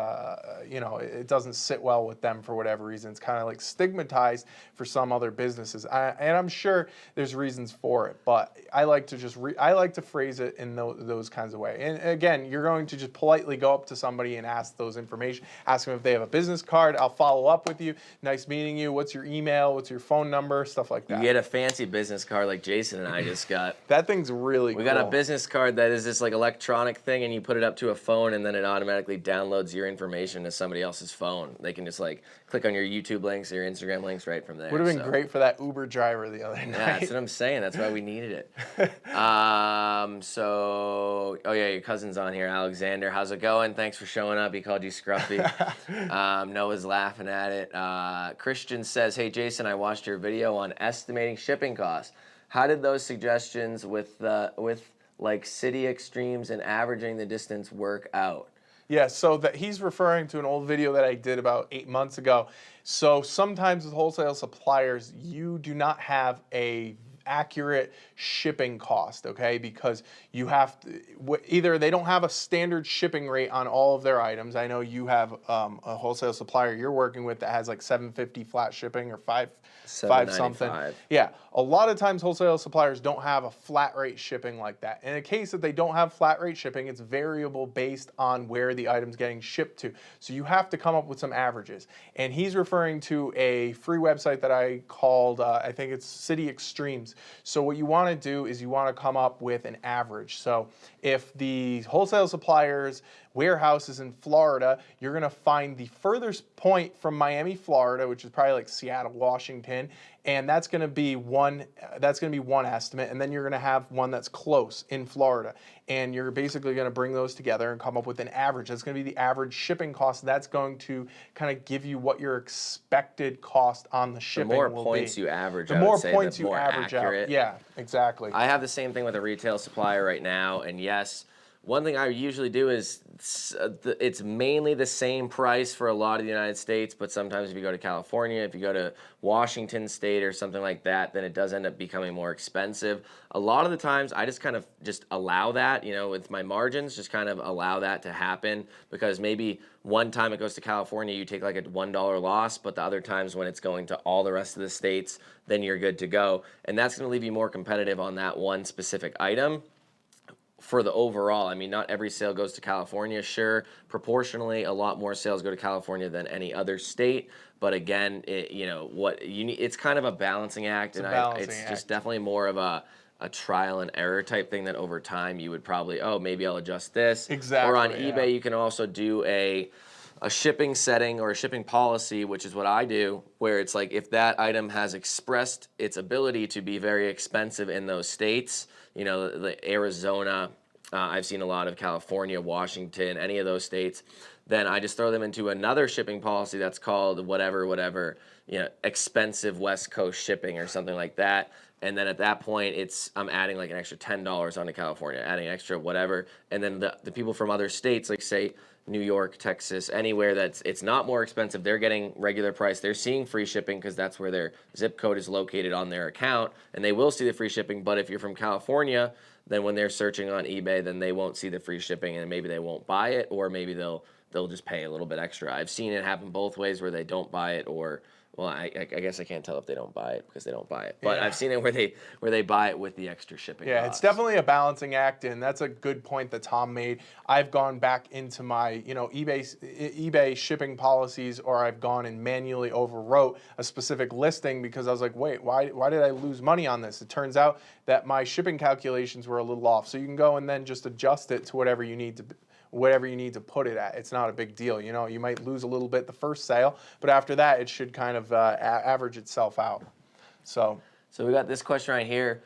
B: you know, it doesn't sit well with them for whatever reason. It's kind of like stigmatized for some other businesses, and I'm sure there's reasons for it, but I like to just I like to phrase it in those kinds of way. And again, you're going to just politely go up to somebody and ask those information, ask them if they have a business card. I'll follow up with you. Nice meeting you. What's your email? What's your phone number? Stuff like that.
A: You get a fancy business card like Jason and I just got.
B: That thing's really cool.
A: We got a business card that is this like electronic thing, and you put it up to a phone, and then it automatically downloads your information to somebody else's phone. They can just like click on your YouTube links or your Instagram links right from there.
B: Would have been great for that Uber driver the other night.
A: Yeah, that's what I'm saying. That's why we needed it. So, oh yeah, your cousin's on here, Alexander. How's it going? Thanks for showing up. He called you Scruffy. Noah's laughing at it. Christian says, hey Jason, I watched your video on estimating shipping costs. How did those suggestions with like city extremes and averaging the distance work out?
B: Yeah, so that he's referring to an old video that I did about 8 months ago. So sometimes with wholesale suppliers, you do not have a accurate shipping cost, okay? Because you have to, either they don't have a standard shipping rate on all of their items. I know you have a wholesale supplier you're working with that has like $750 flat shipping or five something. Yeah, a lot of times wholesale suppliers don't have a flat rate shipping like that. In a case that they don't have flat rate shipping, it's variable based on where the item's getting shipped to. So you have to come up with some averages. And he's referring to a free website that I called, I think it's City Extremes. So what you want to do is you want to come up with an average. So if the wholesale supplier's warehouse is in Florida, you're going to find the furthest point from Miami, Florida, which is probably like Seattle, Washington, and that's going to be one estimate, and then you're going to have one that's close in Florida, and you're basically going to bring those together and come up with an average. That's going to be the average shipping cost. That's going to kind of give you what your expected cost on the shipping will be.
A: The more points you average,
B: the more points you average out. Yeah, exactly.
A: I have the same thing with a retail supplier right now, and yes, one thing I usually do is it's mainly the same price for a lot of the United States, but sometimes if you go to California, if you go to Washington State or something like that, then it does end up becoming more expensive. A lot of the times I just kind of just allow that, you know, with my margins, just kind of allow that to happen, because maybe one time it goes to California, you take like a $1 loss, but the other times when it's going to all the rest of the states, then you're good to go. And that's going to leave you more competitive on that one specific item. For the overall, I mean, not every sale goes to California. Sure, proportionally, a lot more sales go to California than any other state. But again, you know what you need. It's kind of a balancing act, it's just definitely more of a trial and error type thing that over time you would probably, oh, maybe I'll adjust this.
B: Exactly.
A: Or on eBay, you can also do a shipping setting or a shipping policy, which is what I do, where it's like if that item has expressed its ability to be very expensive in those states, you know, the Arizona, I've seen a lot of California, Washington, any of those states, then I just throw them into another shipping policy that's called whatever, you know, expensive West Coast shipping or something like that. And then at that point, I'm adding like an extra $10 onto California, adding extra whatever. And then the people from other states, like say New York, Texas, anywhere it's not more expensive, they're getting regular price. They're seeing free shipping because that's where their zip code is located on their account, and they will see the free shipping. But if you're from California, then when they're searching on eBay, then they won't see the free shipping, and maybe they won't buy it, or maybe they'll just pay a little bit extra. I've seen it happen both ways, where they don't buy it, or well, I guess I can't tell if they don't buy it because they don't buy it. But yeah. I've seen it where they buy it with the extra shipping costs.
B: It's definitely a balancing act, and that's a good point that Tom made. I've gone back into my, eBay shipping policies, or I've gone and manually overwrote a specific listing because I was like, wait, why did I lose money on this? It turns out that my shipping calculations were a little off. So you can go and then just adjust it to whatever you need to put it at. It's not a big deal. You know, you might lose a little bit the first sale, but after that, it should kind of average itself out. So
A: we got this question right here.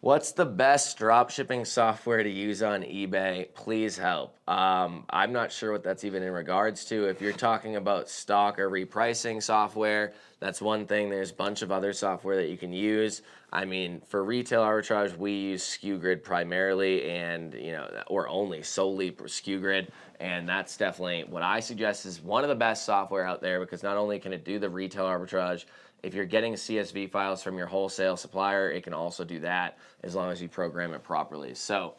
A: What's the best dropshipping software to use on eBay? Please help. I'm not sure what that's even in regards to. If you're talking about stock or repricing software, that's one thing. There's a bunch of other software that you can use. I mean, for retail arbitrage, we use SKUGrid primarily, and or only solely for SKUGrid, and that's definitely what I suggest is one of the best software out there because not only can it do the retail arbitrage, if you're getting CSV files from your wholesale supplier, it can also do that as long as you program it properly. So,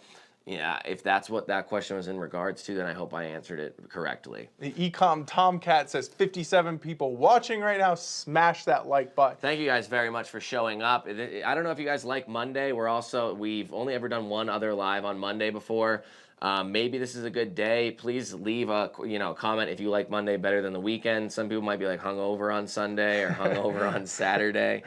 A: yeah, if that's what that question was in regards to, then I hope I answered it correctly.
B: The eCom Tomcat says 57 people watching right now. Smash that like button.
A: Thank you guys very much for showing up. I don't know if you guys like Monday. We've only ever done one other live on Monday before. Maybe this is a good day. Please leave a comment if you like Monday better than the weekend. Some people might be like hungover on Sunday or hungover on Saturday.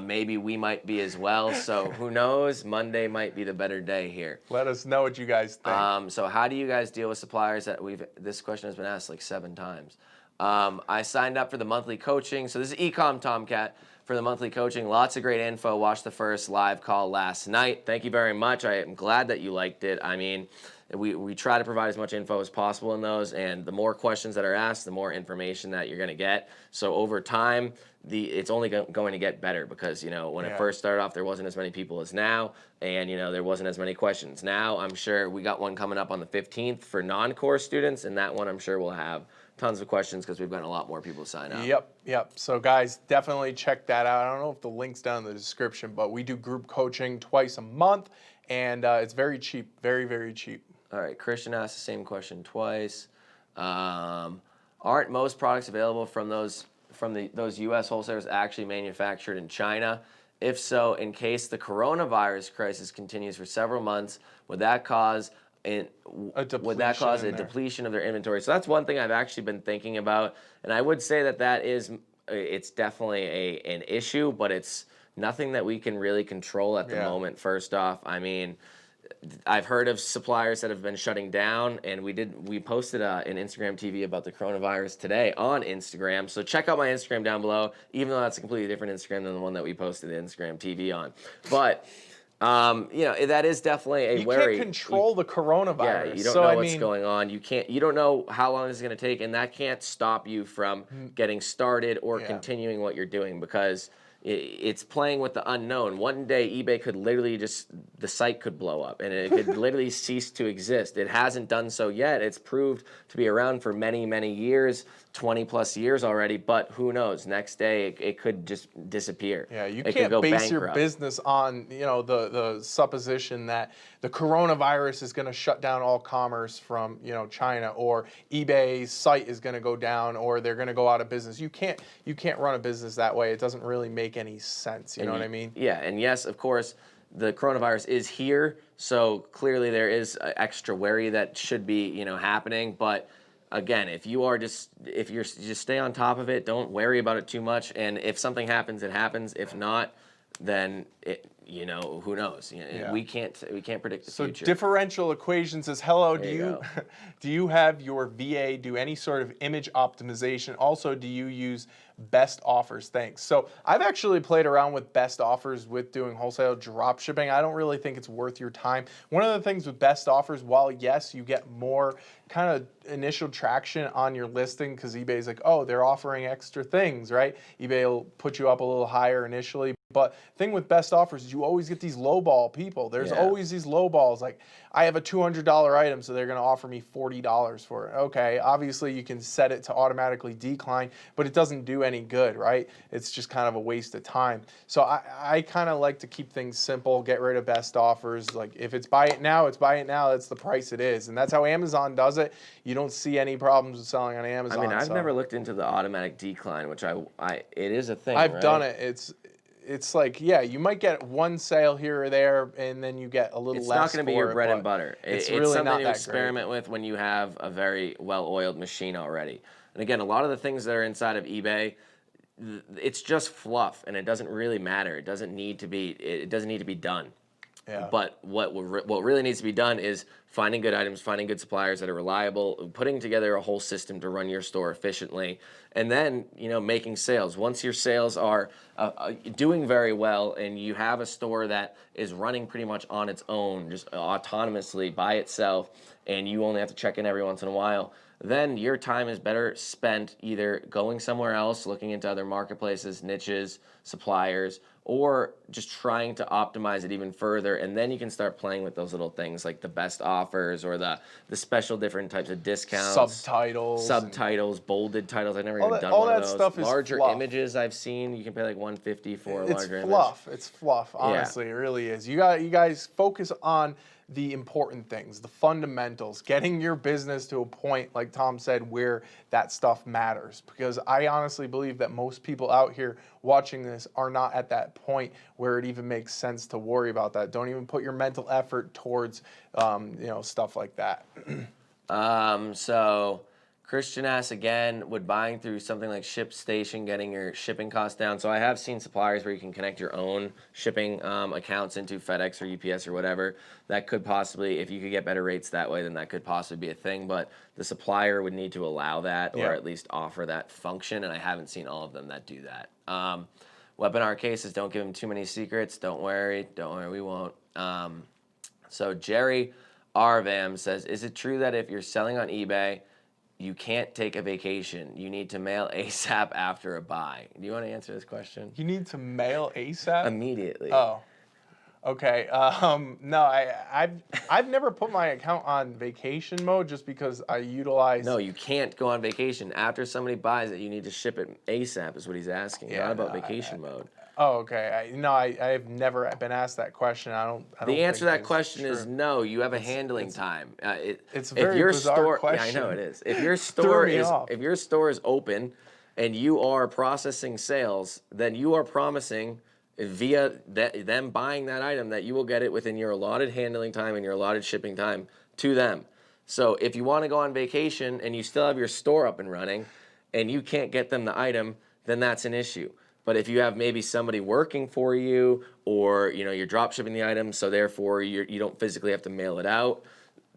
A: Maybe we might be as well. So who knows? Monday might be the better day here.
B: Let us know what you guys think.
A: So how do you guys deal with suppliers that this question has been asked like 7 times. I signed up for the monthly coaching. So this is eCom Tomcat for the monthly coaching. Lots of great info. Watched the first live call last night. Thank you very much. I am glad that you liked it. I mean, we try to provide as much info as possible in those, and the more questions that are asked, the more information that you're going to get. So over time, it's only going to get better because when it first started off, there wasn't as many people as now, and there wasn't as many questions. Now I'm sure we got one coming up on the 15th for non-core students, and that one I'm sure will have tons of questions because we've gotten a lot more people sign up.
B: Yep. So guys, definitely check that out. I don't know if the link's down in the description, but we do group coaching twice a month, and it's very cheap, very, very cheap.
A: All right, Christian asked the same question twice. Aren't most products available from those U.S. wholesalers actually manufactured in China? If so, in case the coronavirus crisis continues for several months, would that cause a depletion of their inventory? So that's one thing I've actually been thinking about, and I would say it's definitely an issue, but it's nothing that we can really control at the moment. First off, I mean, I've heard of suppliers that have been shutting down, and we posted an Instagram TV about the coronavirus today on Instagram. So check out my Instagram down below, even though that's a completely different Instagram than the one that we posted the Instagram TV on. But that is definitely a worry.
B: You can't control the coronavirus.
A: Yeah, you don't know what's going on. You don't know how long this is going to take, and that can't stop you from getting started or continuing what you're doing because it's playing with the unknown. One day, eBay could literally the site could blow up and it could literally cease to exist. It hasn't done so yet. It's proved to be around for many, many years, 20 plus years already, but who knows? Next day, it could just disappear.
B: Yeah, you can't base your business on, the supposition that the coronavirus is going to shut down all commerce from, China, or eBay's site is going to go down, or they're going to go out of business. You can't run a business that way. It doesn't really make any sense. You know what I mean?
A: Yeah, and yes, of course, the coronavirus is here, so clearly there is extra worry that should be, happening, but again, if you just stay on top of it, don't worry about it too much, and if something happens, it happens. If not, then who knows? We can't predict the future.
B: So differential equation says, hello, do you have your VA do any sort of image optimization? Also, do you use best offers? Thanks. So I've actually played around with best offers with doing wholesale drop shipping. I don't really think it's worth your time. One of the things with best offers, while yes, you get more kind of initial traction on your listing because eBay's like, oh, they're offering extra things, right? eBay will put you up a little higher initially. But thing with best offers is you always get these lowball people. There's always these lowballs like, I have a $200 item, so they're going to offer me $40 for it. Okay, obviously you can set it to automatically decline, but it doesn't do any good, right? It's just kind of a waste of time. So I kind of like to keep things simple, get rid of best offers. Like if it's buy it now, it's buy it now. That's the price it is. And that's how Amazon does it. You don't see any problems with selling on Amazon.
A: I mean, I've never looked into the automatic decline, which it is a thing,
B: I've done it. It's like, yeah, you might get one sale here or there, and then you get a little less.
A: It's not going to be your bread and butter.
B: It's really
A: something
B: not
A: to
B: that
A: experiment with when you have a very well-oiled machine already. And again, a lot of the things that are inside of eBay, it's just fluff, and it doesn't really matter. It doesn't need to be done.
B: Yeah.
A: But what really needs to be done is finding good items, finding good suppliers that are reliable, putting together a whole system to run your store efficiently, and then making sales. Once your sales are doing very well, and you have a store that is running pretty much on its own, just autonomously by itself, and you only have to check in every once in a while, then your time is better spent either going somewhere else, looking into other marketplaces, niches, suppliers, or just trying to optimize it even further. And then you can start playing with those little things like the best offers or the special different types of discounts. Subtitles, bolded titles. I've never even done one of those.
B: Stuff is
A: larger
B: fluff.
A: Images I've seen. You can pay like $150 for a larger image.
B: It's fluff. It's fluff, honestly. It really is. You guys focus on the important things, the fundamentals, getting your business to a point, like Tom said, where that stuff matters. Because I honestly believe that most people out here watching this are not at that point where it even makes sense to worry about that. Don't even put your mental effort towards, stuff like that.
A: So Christian asks again, would buying through something like ShipStation getting your shipping costs down? So I have seen suppliers where you can connect your own shipping accounts into FedEx or UPS or whatever. That could possibly, if you could get better rates that way, then that could possibly be a thing. But the supplier would need to allow that or at least offer that function. And I haven't seen all of them that do that. Webinar cases, don't give them too many secrets. Don't worry, we won't. So Jerry Arvam says, is it true that if you're selling on eBay, you can't take a vacation? You need to mail ASAP after a buy. Do you want to answer this question?
B: You need to mail ASAP?
A: Immediately.
B: Oh. Okay. No, I've never put my account on vacation mode just because I utilize.
A: No, you can't go on vacation. After somebody buys it, you need to ship it ASAP is what he's asking. Not about vacation mode.
B: Oh, okay. I've never been asked that question. I don't
A: the answer to that question
B: true.
A: is no. You have a handling time.
B: It's a very bizarre question.
A: Yeah, I know it is. If your store is open and you are processing sales, then you are promising via them buying that item that you will get it within your allotted handling time and your allotted shipping time to them. So if you want to go on vacation and you still have your store up and running and you can't get them the item, then that's an issue. But if you have maybe somebody working for you, or you're drop shipping the item, so therefore you don't physically have to mail it out,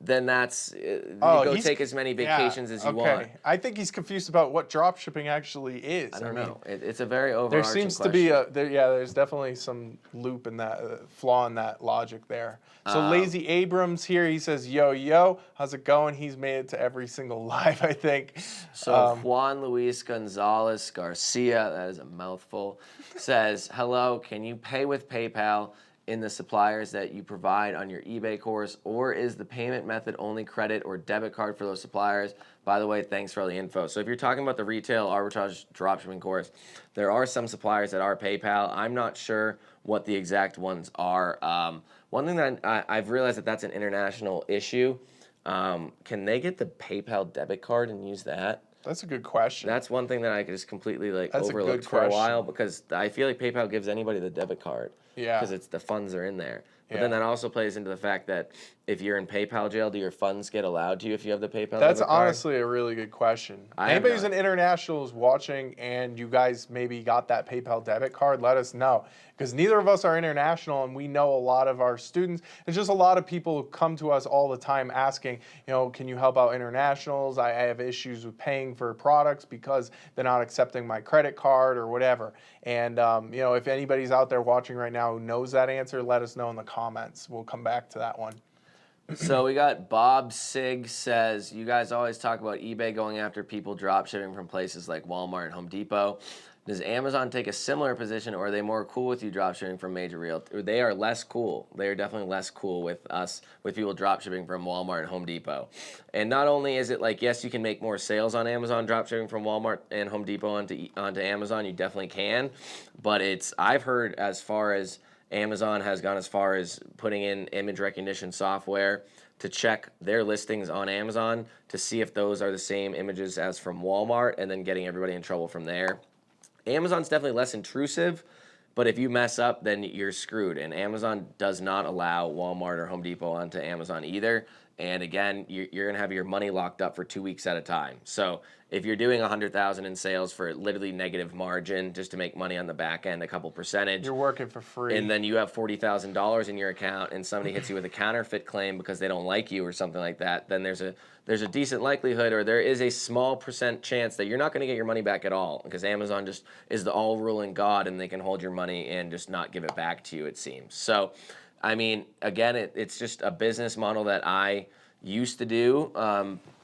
A: then that's go take as many vacations as you want.
B: I think he's confused about what drop shipping actually is.
A: I don't know. It's a very overarching
B: There seems
A: question.
B: to be there's definitely some loop in that flaw in that logic there. So Lazy Abrams here, he says, yo, how's it going? He's made it to every single live, I think.
A: So Juan Luis Gonzalez Garcia, that is a mouthful, says, hello, can you pay with PayPal in the suppliers that you provide on your eBay course, or is the payment method only credit or debit card for those suppliers? By the way, thanks for all the info. So if you're talking about the retail arbitrage dropshipping course, there are some suppliers that are PayPal. I'm not sure what the exact ones are. One thing that I've realized that's an international issue. Can they get the PayPal debit card and use that?
B: That's a good question.
A: That's one thing that I just completely overlooked for a while, because I feel like PayPal gives anybody the debit card.
B: Yeah.
A: Because the funds are in there. But then that also plays into the fact that if you're in PayPal jail, do your funds get allowed to you if you have the PayPal
B: That's
A: debit card?
B: honestly a really good question. Anybody who's an international is watching and you guys maybe got that PayPal debit card, let us know. Because neither of us are international, and we know a lot of our students. It's just a lot of people come to us all the time asking, can you help out internationals? I have issues with paying for products because they're not accepting my credit card or whatever. And, if anybody's out there watching right now who knows that answer, let us know in the comments. We'll come back to that one.
A: So we got Bob Sig says, you guys always talk about eBay going after people drop shipping from places like Walmart and Home Depot. Does Amazon take a similar position, or are they more cool with you drop shipping from major retailers? They are less cool. They are definitely less cool with people drop shipping from Walmart and Home Depot. And not only is it like, yes, you can make more sales on Amazon drop shipping from Walmart and Home Depot onto Amazon, you definitely can. But I've heard as far as Amazon has gone as far as putting in image recognition software to check their listings on Amazon to see if those are the same images as from Walmart, and then getting everybody in trouble from there. Amazon's definitely less intrusive, but if you mess up, then you're screwed. And Amazon does not allow Walmart or Home Depot onto Amazon either. And again, you're going to have your money locked up for 2 weeks at a time. So if you're doing 100,000 in sales for literally negative margin just to make money on the back end, a couple percentage,
B: You're working for free.
A: and then you have $40,000 in your account, and somebody hits you with a counterfeit claim because they don't like you or something like that, then there's a decent likelihood, or there is a small percent chance that you're not going to get your money back at all, because Amazon just is the all-ruling God, and they can hold your money and just not give it back to you, it seems. So, I mean, again, it's just a business model that I used to do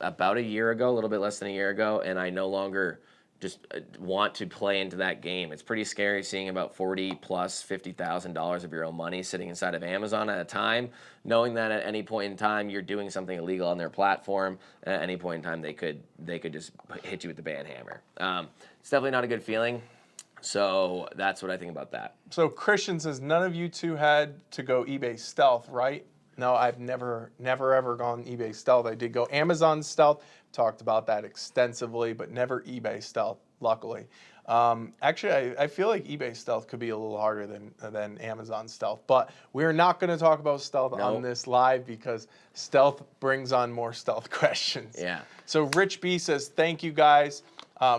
A: about a year ago, a little bit less than a year ago, and I no longer just want to play into that game. It's pretty scary seeing about $40,000 plus $50,000 of your own money sitting inside of Amazon at a time, knowing that at any point in time you're doing something illegal on their platform. At any point in time they could just hit you with the ban hammer. It's definitely not a good feeling. So that's what I think about that.
B: So Christian says, none of you two had to go eBay stealth, right? No, I've never ever gone eBay stealth. I did go Amazon stealth, talked about that extensively, but never eBay stealth, luckily. Actually, I feel like eBay stealth could be a little harder than Amazon stealth, but we're not going to talk about stealth on this live because stealth brings on more stealth questions.
A: Yeah.
B: So Rich B says, thank you guys.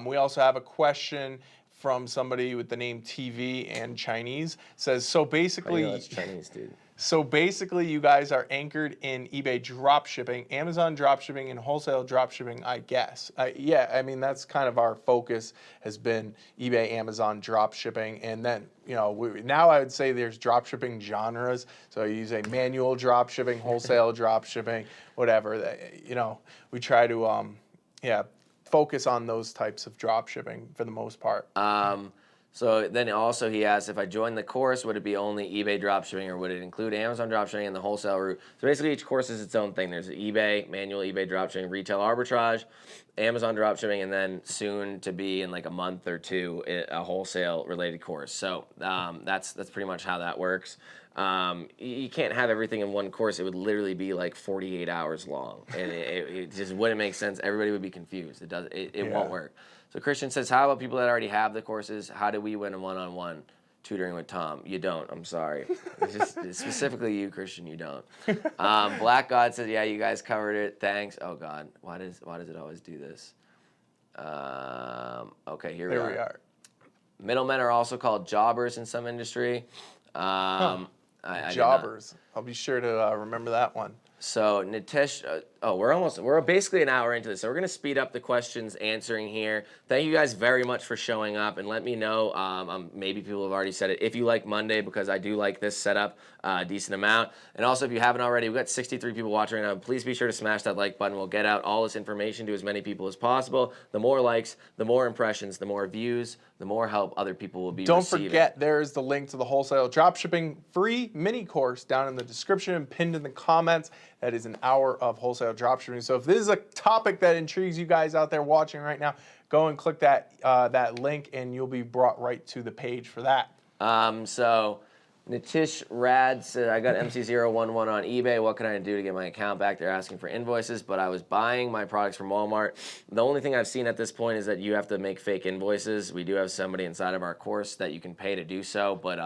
B: We also have a question from somebody with the name TV and Chinese. Says, so basically,
A: that's Chinese, dude.
B: So basically, you guys are anchored in eBay dropshipping, Amazon dropshipping, and wholesale dropshipping, I guess. Yeah, I mean, that's kind of our focus has been eBay, Amazon dropshipping. And then, now I would say there's dropshipping genres. So you say manual dropshipping, wholesale dropshipping, whatever. We try to, focus on those types of dropshipping for the most part.
A: So then also he asked, if I join the course, would it be only eBay dropshipping, or would it include Amazon dropshipping and the wholesale route? So basically each course is its own thing. There's eBay, manual eBay dropshipping, retail arbitrage, Amazon dropshipping, and then soon to be in like a month or two, a wholesale related course. So that's pretty much how that works. You can't have everything in one course. It would literally be like 48 hours long, and it just wouldn't make sense. Everybody would be confused. It won't work. So Christian says, how about people that already have the courses? How do we win a one-on-one tutoring with Tom? You don't. I'm sorry. It's just specifically you, Christian. You don't. Black God says, yeah, you guys covered it. Thanks. Oh God, why does it always do this? Okay, here we are. Middlemen are also called jobbers in some industry.
B: Jobbers. I'll be sure to remember that one.
A: So Nitish, we're basically an hour into this, so we're gonna speed up the questions answering here. Thank you guys very much for showing up, and let me know, maybe people have already said it, if you like Monday, because I do like this setup a decent amount. And also, if you haven't already, we've got 63 people watching right now. Please be sure to smash that like button. We'll get out all this information to as many people as possible. The more likes, the more impressions, the more views, the more help other people will be
B: Don't
A: receiving.
B: forget, there's the link to the wholesale dropshipping free mini course down in the description and pinned in the comments. That is an hour of wholesale dropshipping. So if this is a topic that intrigues you guys out there watching right now, go and click that link and you'll be brought right to the page for that.
A: So Nitish Rad said, I got MC011 on eBay. What can I do to get my account back? They're asking for invoices, but I was buying my products from Walmart. The only thing I've seen at this point is that you have to make fake invoices. We do have somebody inside of our course that you can pay to do so, but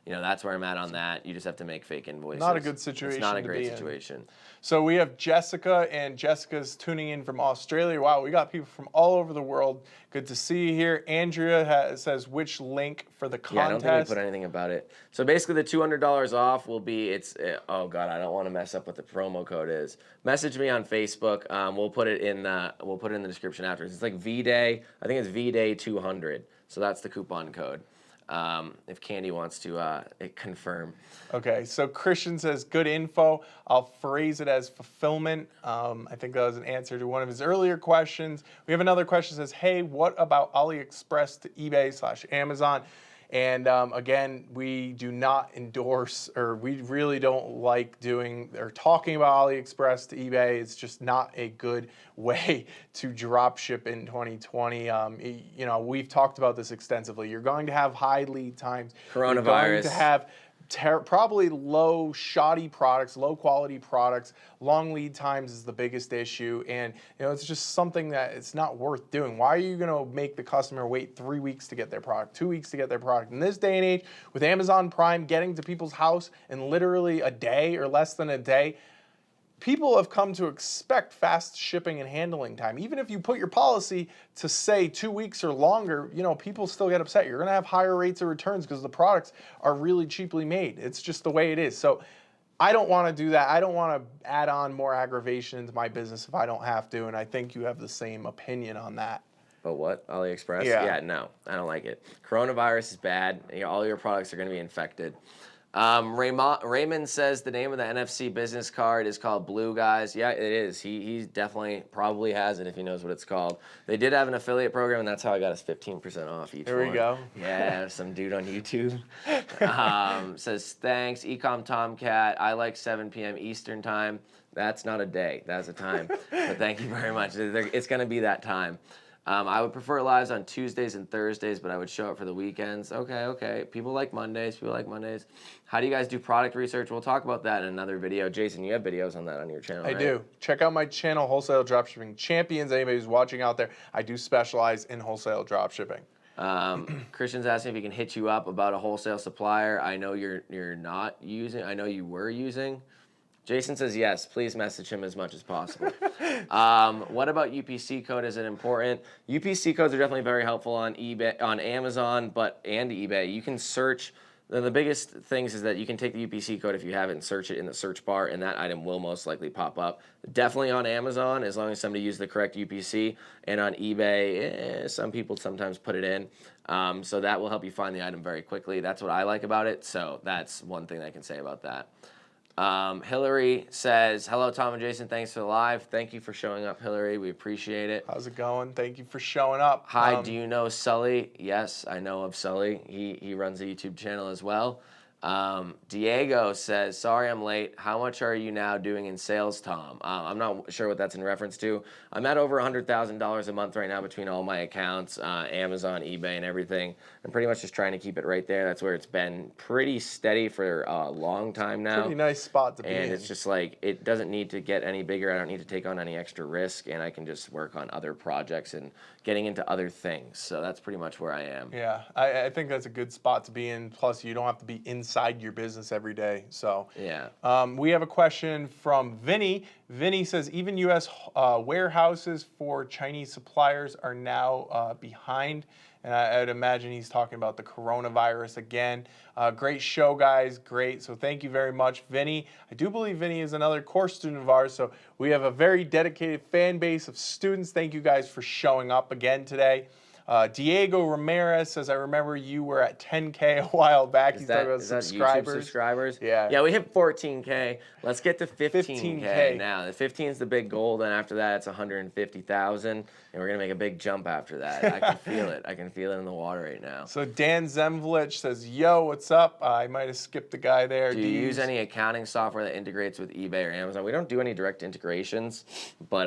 A: that's where I'm at on that. You just have to make fake invoices.
B: Not a good situation.
A: It's not a great situation.
B: So we have Jessica, and Jessica's tuning in from Australia. Wow, we got people from all over the world. Good to see you here. Andrea says, which link for the contest?
A: Yeah, I don't think we put anything about it. So basically the $200 off will be, oh God, I don't want to mess up what the promo code is. Message me on Facebook. We'll put it in the description afterwards. It's like V-Day. I think it's V-Day 200. So that's the coupon code. If Candy wants to confirm.
B: Okay, so Christian says, good info. I'll phrase it as fulfillment. I think that was an answer to one of his earlier questions. We have another question that says, hey, what about Aliexpress to eBay/Amazon? And again, we do not endorse, or we really don't like doing or talking about Aliexpress to eBay. It's just not a good way to drop ship in 2020. We've talked about this extensively. You're going to have high lead times.
A: Coronavirus.
B: You're going to have probably shoddy products, low quality products. Long lead times is the biggest issue, and it's just something that it's not worth doing. Why are you going to make the customer wait 3 weeks to get their product, 2 weeks to get their product? In this day and age, with Amazon Prime getting to people's house in literally a day or less than a day, people have come to expect fast shipping and handling time. Even if you put your policy to say 2 weeks or longer, you know, people still get upset. You're going to have higher rates of returns because the products are really cheaply made. It's just the way it is. So I don't want to do that. I don't want to add on more aggravation into my business if I don't have to. And I think you have the same opinion on that.
A: But what? AliExpress?
B: Yeah.
A: No, I don't like it. Coronavirus is bad. All your products are going to be infected. Raymond says the name of the NFC business card is called Blue Guys. Yeah, it is. He definitely probably has it if he knows what it's called. They did have an affiliate program, and that's how I got us 15% off each one.
B: There we go.
A: Yeah, some dude on YouTube says, thanks, eCom Tomcat. I like 7 p.m. Eastern time. That's not a day. That's a time. But thank you very much. It's going to be that time. I would prefer lives on Tuesdays and Thursdays, but I would show up for the weekends. Okay. People like Mondays. How do you guys do product research? We'll talk about that in another video. Jason, you have videos on that on your channel,
B: I do. Check out my channel, Wholesale Dropshipping Champions. Anybody who's watching out there, I do specialize in wholesale dropshipping.
A: Christian's asking if he can hit you up about a wholesale supplier. I know you're not using. I know you were using. Jason says yes. Please message him as much as possible. What about UPC code? Is it important? UPC codes are definitely very helpful on eBay, on Amazon, and eBay. You can search. The biggest things is that you can take the UPC code if you have it and search it in the search bar, and that item will most likely pop up. Definitely on Amazon, as long as somebody used the correct UPC, and on eBay, some people sometimes put it in. So that will help you find the item very quickly. That's what I like about it. So that's one thing I can say about that. Hillary says, hello, Tom and Jason. Thanks for the live. Thank you for showing up, Hillary. We appreciate it.
B: How's it going? Thank you for showing up.
A: Hi, do you know Sully? Yes, I know of Sully. He runs a YouTube channel as well. Diego says, sorry I'm late. How much are you now doing in sales, Tom? I'm not sure what that's in reference to. I'm at over $100,000 a month right now between all my accounts, Amazon, eBay, and everything. I'm pretty much just trying to keep it right there. That's where it's been pretty steady for a long time now.
B: Pretty nice spot to be in.
A: And it's just like, it doesn't need to get any bigger. I don't need to take on any extra risk, and I can just work on other projects and getting into other things. So that's pretty much where I am.
B: Yeah, I think that's a good spot to be in. Plus, you don't have to be inside your business every day. So
A: yeah.
B: We have a question from Vinny. Vinny says, even U.S. warehouses for Chinese suppliers are now behind. And I would imagine he's talking about the coronavirus again. Great show, guys. Great. So thank you very much, Vinny. I do believe Vinny is another course student of ours. So we have a very dedicated fan base of students. Thank you guys for showing up again today. Diego Ramirez says, I remember you were at 10K a while back. He's talking about subscribers.
A: YouTube subscribers?
B: Yeah.
A: Yeah, we hit 14K. Let's get to 15K now. The 15 is the big goal. Then after that, it's 150,000. And we're going to make a big jump after that. I can feel it. I can feel it in the water right now.
B: So Dan Zemvlich says, yo, what's up? I might have skipped the guy there.
A: Do you use any accounting software that integrates with eBay or Amazon? We don't do any direct integrations, but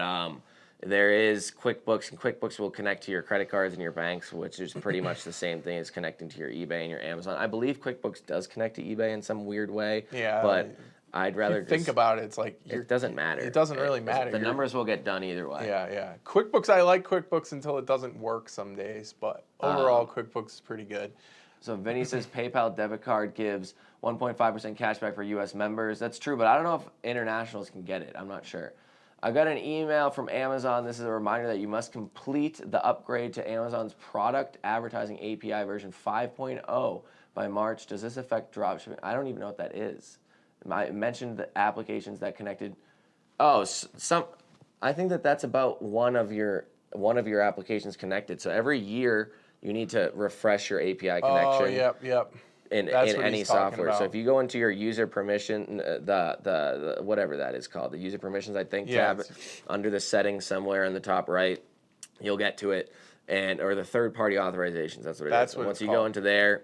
A: there is QuickBooks, and QuickBooks will connect to your credit cards and your banks, which is pretty much the same thing as connecting to your eBay and your Amazon. I believe QuickBooks does connect to eBay in some weird way.
B: Yeah.
A: But I'd rather
B: think about it. It's like
A: it doesn't matter.
B: It doesn't really matter.
A: The numbers will get done either way.
B: Yeah. QuickBooks, I like QuickBooks until it doesn't work some days, but overall, QuickBooks is pretty good.
A: So Vinny says PayPal debit card gives 1.5% cash back for U.S. members. That's true, but I don't know if internationals can get it. I'm not sure. I got an email from Amazon. This is a reminder that you must complete the upgrade to Amazon's product advertising API version 5.0 by March. Does this affect dropshipping? I don't even know what that is. I mentioned the applications that connected. Oh, I think that's about one of your applications connected. So every year you need to refresh your API connection.
B: Oh, yep.
A: In any software. So if you go into your user permission, the whatever that is called, the user permissions, I think, tab under the settings somewhere in the top right, you'll get to it, or the third-party authorizations. That's what it is. Once you go into there,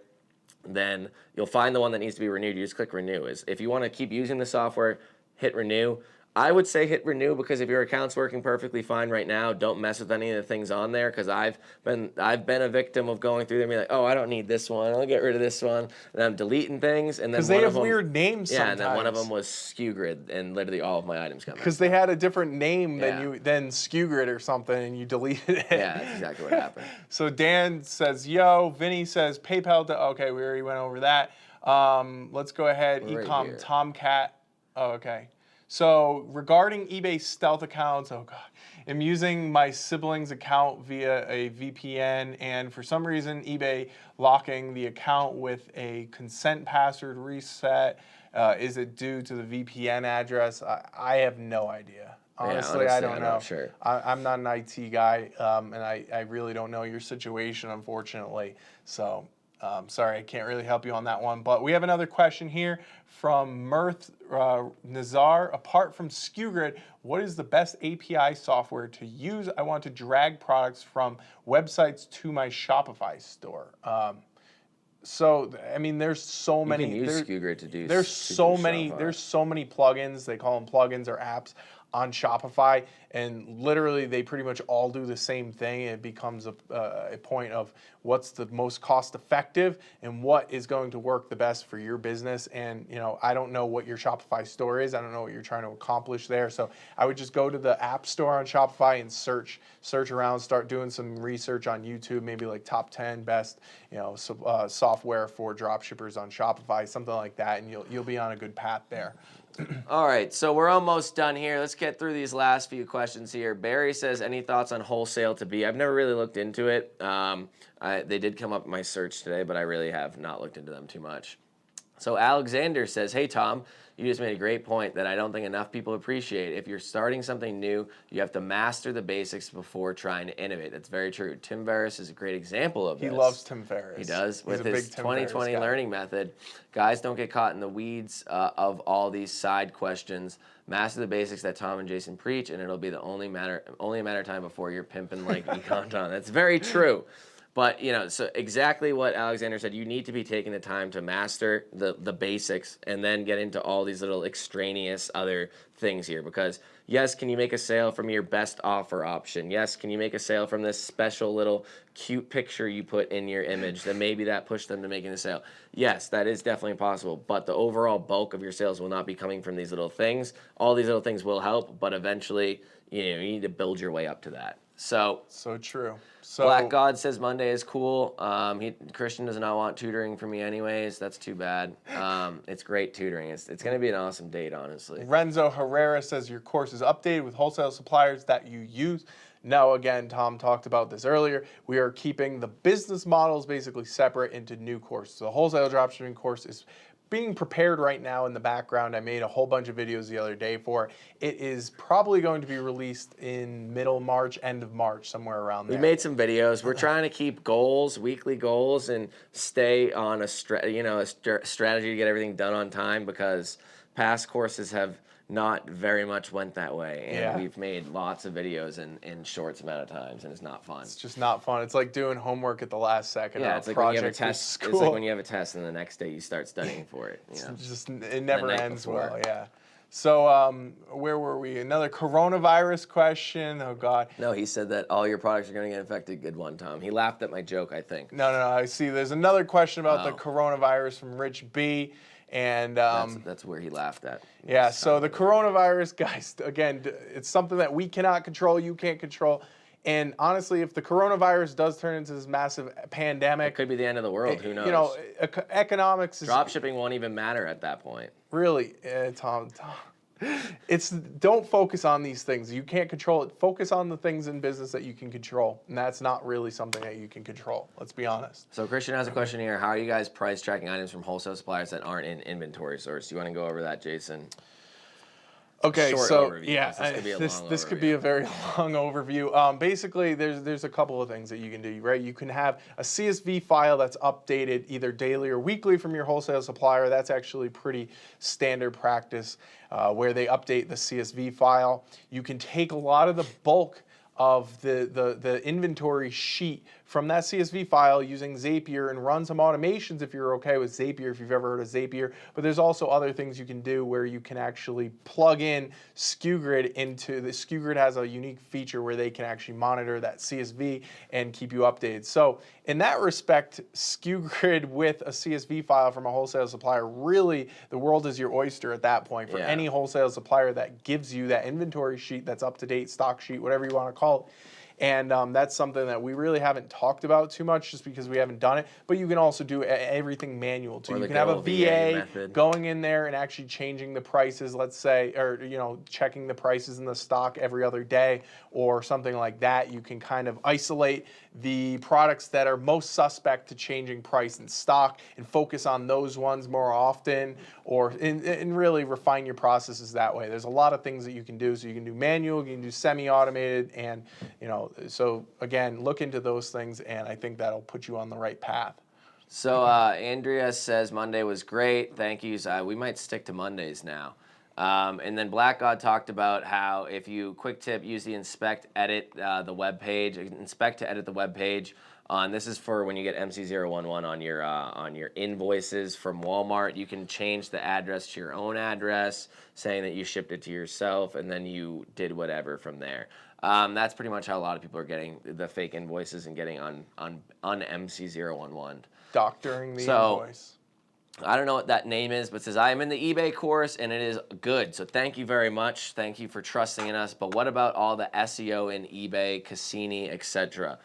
A: then you'll find the one that needs to be renewed. You just click renew. If you want to keep using the software, hit renew. I would say hit renew, because if your account's working perfectly fine right now, don't mess with any of the things on there, because I've been a victim of going through them and being like, oh, I don't need this one, I'll get rid of this one, and I'm deleting things, and then
B: because they have weird names sometimes.
A: Yeah, and then one of them was SKUGrid, and literally all of my items come
B: because they had a different name than SKUGrid or something, and you deleted it.
A: Yeah, that's exactly what happened.
B: So Dan says, yo. Vinny says PayPal. Okay, we already went over that. Let's go ahead.
A: We're
B: eCom
A: right
B: Tomcat. Oh, okay. So regarding eBay stealth accounts, oh God, I'm using my sibling's account via a VPN, and for some reason eBay locking the account with a consent password reset. Is it due to the VPN address? I have no idea. Honestly, I don't know.
A: I'm not sure.
B: I'm not an IT guy, and I really don't know your situation, unfortunately. So, sorry, I can't really help you on that one. But we have another question here from Mirth Nazar. Apart from SKUGrid, what is the best API software to use? I want to drag products from websites to my Shopify store. So I mean, there's so many.
A: You can use SKUGrid to do.
B: There's so many. There's so many plugins. They call them plugins or apps on Shopify, and literally they pretty much all do the same thing. It becomes a point of what's the most cost effective and what is going to work the best for your business. And I don't know what your Shopify store is. I don't know what you're trying to accomplish there. So I would just go to the app store on Shopify and search around, start doing some research on YouTube, maybe like top 10 best software for dropshippers on Shopify, something like that, and you'll be on a good path there.
A: All right, so we're almost done here. Let's get through these last few questions here. Barry says, any thoughts on wholesale to be? I've never really looked into it. They did come up in my search today, but I really have not looked into them too much. So Alexander says, hey, Tom, you just made a great point that I don't think enough people appreciate. If you're starting something new, you have to master the basics before trying to innovate. That's very true. Tim Ferriss is a great example of this.
B: He loves Tim Ferriss.
A: He does. With his 2020 learning method, guys don't get caught in the weeds of all these side questions. Master the basics that Tom and Jason preach, and it'll be only a matter of time before you're pimping like eCom Tom. That's very true. But, so exactly what Alexander said, you need to be taking the time to master the basics and then get into all these little extraneous other things here. Because, yes, can you make a sale from your best offer option? Yes, can you make a sale from this special little cute picture you put in your image that maybe that pushed them to making a sale? Yes, that is definitely possible. But the overall bulk of your sales will not be coming from these little things. All these little things will help, but eventually, you need to build your way up to that. So
B: true. So
A: Black God says Monday is cool. Christian does not want tutoring from me anyways. That's too bad. It's great tutoring. It's going to be an awesome date, honestly.
B: Renzo Herrera says your course is updated with wholesale suppliers that you use. No, again, Tom talked about this earlier. We are keeping the business models basically separate into new courses. So the wholesale dropshipping course is being prepared right now in the background. I made a whole bunch of videos the other day for it. It is probably going to be released in middle March, end of March, somewhere around there.
A: We made some videos. We're trying to keep goals, weekly goals, and stay on a strategy to get everything done on time, because past courses have not very much went that way, and we've made lots of videos in short amount of times, and it's not fun.
B: It's just not fun. It's like doing homework at the last second.
A: Yeah, it's like when you have a test. It's like when you have a test, and the next day you start studying for it.
B: It never ends well. Yeah. So where were we? Another coronavirus question. Oh God.
A: No, he said that all your products are going to get infected. Good one, Tom. He laughed at my joke, I think.
B: No. I see. There's another question about the coronavirus from Rich B. And
A: that's where he laughed at.
B: Yeah, so the coronavirus, guys, again, it's something that we cannot control, you can't control. And honestly, if the coronavirus does turn into this massive pandemic,
A: it could be the end of the world. Who knows?
B: Economics is...
A: Dropshipping won't even matter at that point.
B: Really, Tom. Don't focus on these things. You can't control it. Focus on the things in business that you can control. And that's not really something that you can control. Let's be honest.
A: So Christian has a question here. How are you guys price tracking items from wholesale suppliers that aren't in inventory source? Do you want to go over that, Jason?
B: Okay,
A: Short
B: so
A: overview.
B: yeah, this could be a very long overview. Basically, there's a couple of things that you can do, right? You can have a CSV file that's updated either daily or weekly from your wholesale supplier. That's actually pretty standard practice where they update the CSV file. You can take a lot of the bulk of the inventory sheet from that CSV file using Zapier and run some automations if you're okay with Zapier, if you've ever heard of Zapier. But there's also other things you can do where you can actually plug in SKUGrid into the SKUGrid has a unique feature where they can actually monitor that CSV and keep you updated. So in that respect, SKUGrid with a CSV file from a wholesale supplier, really the world is your oyster at that point for any wholesale supplier that gives you that inventory sheet that's up to date, stock sheet, whatever you want to call it. And that's something that we really haven't talked about too much just because we haven't done it. But you can also do everything manual too. You can have a VA going in there and actually changing the prices, let's say, or checking the prices in the stock every other day or something like that. You can kind of isolate the products that are most suspect to changing price in stock and focus on those ones more often, or and really refine your processes that way. There's a lot of things that you can do. So you can do manual, you can do semi-automated, and so again, look into those things, and I think that'll put you on the right path.
A: So Andrea says Monday was great. Thank yous. We might stick to Mondays now. And then Black God talked about how if you quick tip, use the inspect edit the web page, inspect to edit the web page. This is for when you get MC011 on your invoices from Walmart. You can change the address to your own address, saying that you shipped it to yourself, and then you did whatever from there. That's pretty much how a lot of people are getting the fake invoices and getting on MC011.
B: Doctoring the invoice.
A: I don't know what that name is, but it says, I am in the eBay course, and it is good. So thank you very much. Thank you for trusting in us. But what about all the SEO in eBay, Cassini, etc.?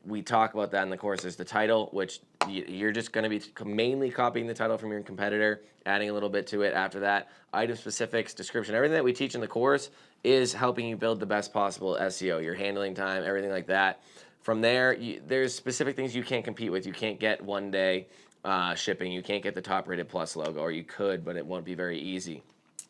A: We talk about that in the course. There's the title, which you're just going to be mainly copying the title from your competitor, adding a little bit to it after that. Item specifics, description, everything that we teach in the course is helping you build the best possible SEO, your handling time, everything like that. From there, there's specific things you can't compete with. You can't get one-day shipping. You can't get the top-rated plus logo, or you could, but it won't be very easy.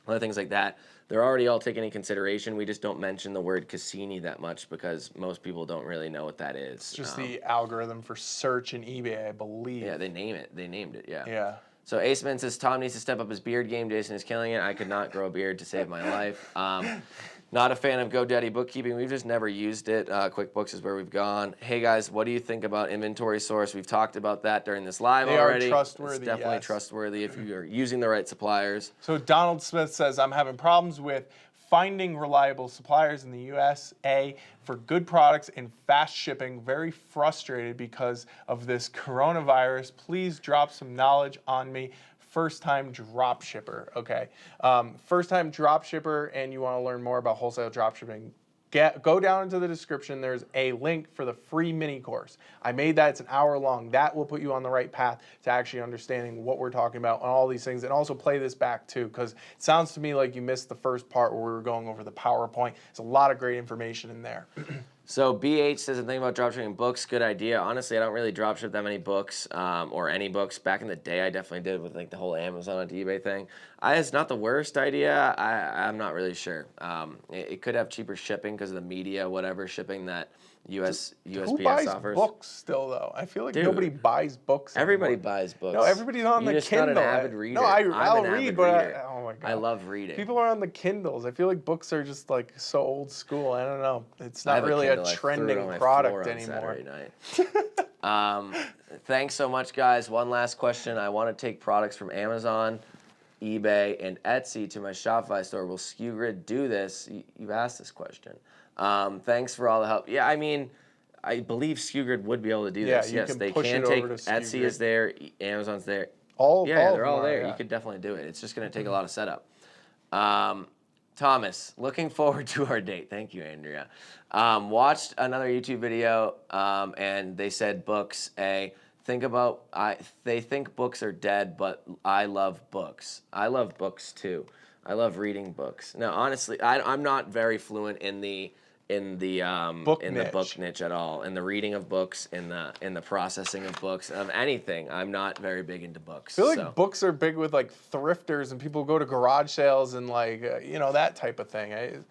A: Other things like that. They're already all taken into consideration. We just don't mention the word Cassini that much because most people don't really know what that is.
B: It's just the algorithm for search in eBay, I believe.
A: Yeah, they name it. They named it, yeah.
B: Yeah.
A: So Aceman says, Tom needs to step up his beard game. Jason is killing it. I could not grow a beard to save my life. Not a fan of GoDaddy bookkeeping. We've just never used it. QuickBooks is where we've gone. Hey, guys, what do you think about Inventory Source? We've talked about that during this live already.
B: They are trustworthy,
A: It's definitely trustworthy if you are using the right suppliers.
B: So Donald Smith says, I'm having problems with finding reliable suppliers in the USA for good products and fast shipping. Very frustrated because of this coronavirus. Please drop some knowledge on me. First-time drop shipper. Okay. First-time drop shipper, and you want to learn more about wholesale dropshipping, go down into the description. There's a link for the free mini course. I made that. It's an hour long. That will put you on the right path to actually understanding what we're talking about and all these things. And also play this back too, because it sounds to me like you missed the first part where we were going over the PowerPoint. There's a lot of great information in there.
A: So BH says, the thing about dropshipping books, good idea. Honestly, I don't really dropship that many books or any books. Back in the day, I definitely did with like the whole Amazon to eBay thing. It's not the worst idea. I'm not really sure. It could have cheaper shipping because of the media, whatever shipping that USPS
B: Who buys
A: offers.
B: books still though? I feel like nobody buys books anymore.
A: Everybody buys books.
B: No, everybody's on the
A: You're just
B: Kindle.
A: not an avid reader.
B: No, I'll read, but oh my god,
A: I love reading.
B: People are on the Kindles. I feel like books are just like so old school. I don't know. It's not really a trending product anymore.
A: Thanks so much, guys. One last question. I want to take products from Amazon, eBay, and Etsy to my Shopify store. Will SKUGrid do this? You've asked this question. Thanks for all the help. Yeah, I mean, I believe SKUGrid would be able to do this. Yes, they can take. Etsy is there. Amazon's there. They're all there. Yeah. You could definitely do it. It's just going to take a lot of setup. Thomas, looking forward to our date. Thank you, Andrea. Watched another YouTube video, and they said books. They think books are dead, but I love books. I love books too. I love reading books. Now, honestly, I'm not very fluent in the book niche at all. In the reading of books, in the processing of books, of anything. I'm not very big into books.
B: I feel like books are big with like thrifters and people go to garage sales and like that type of thing.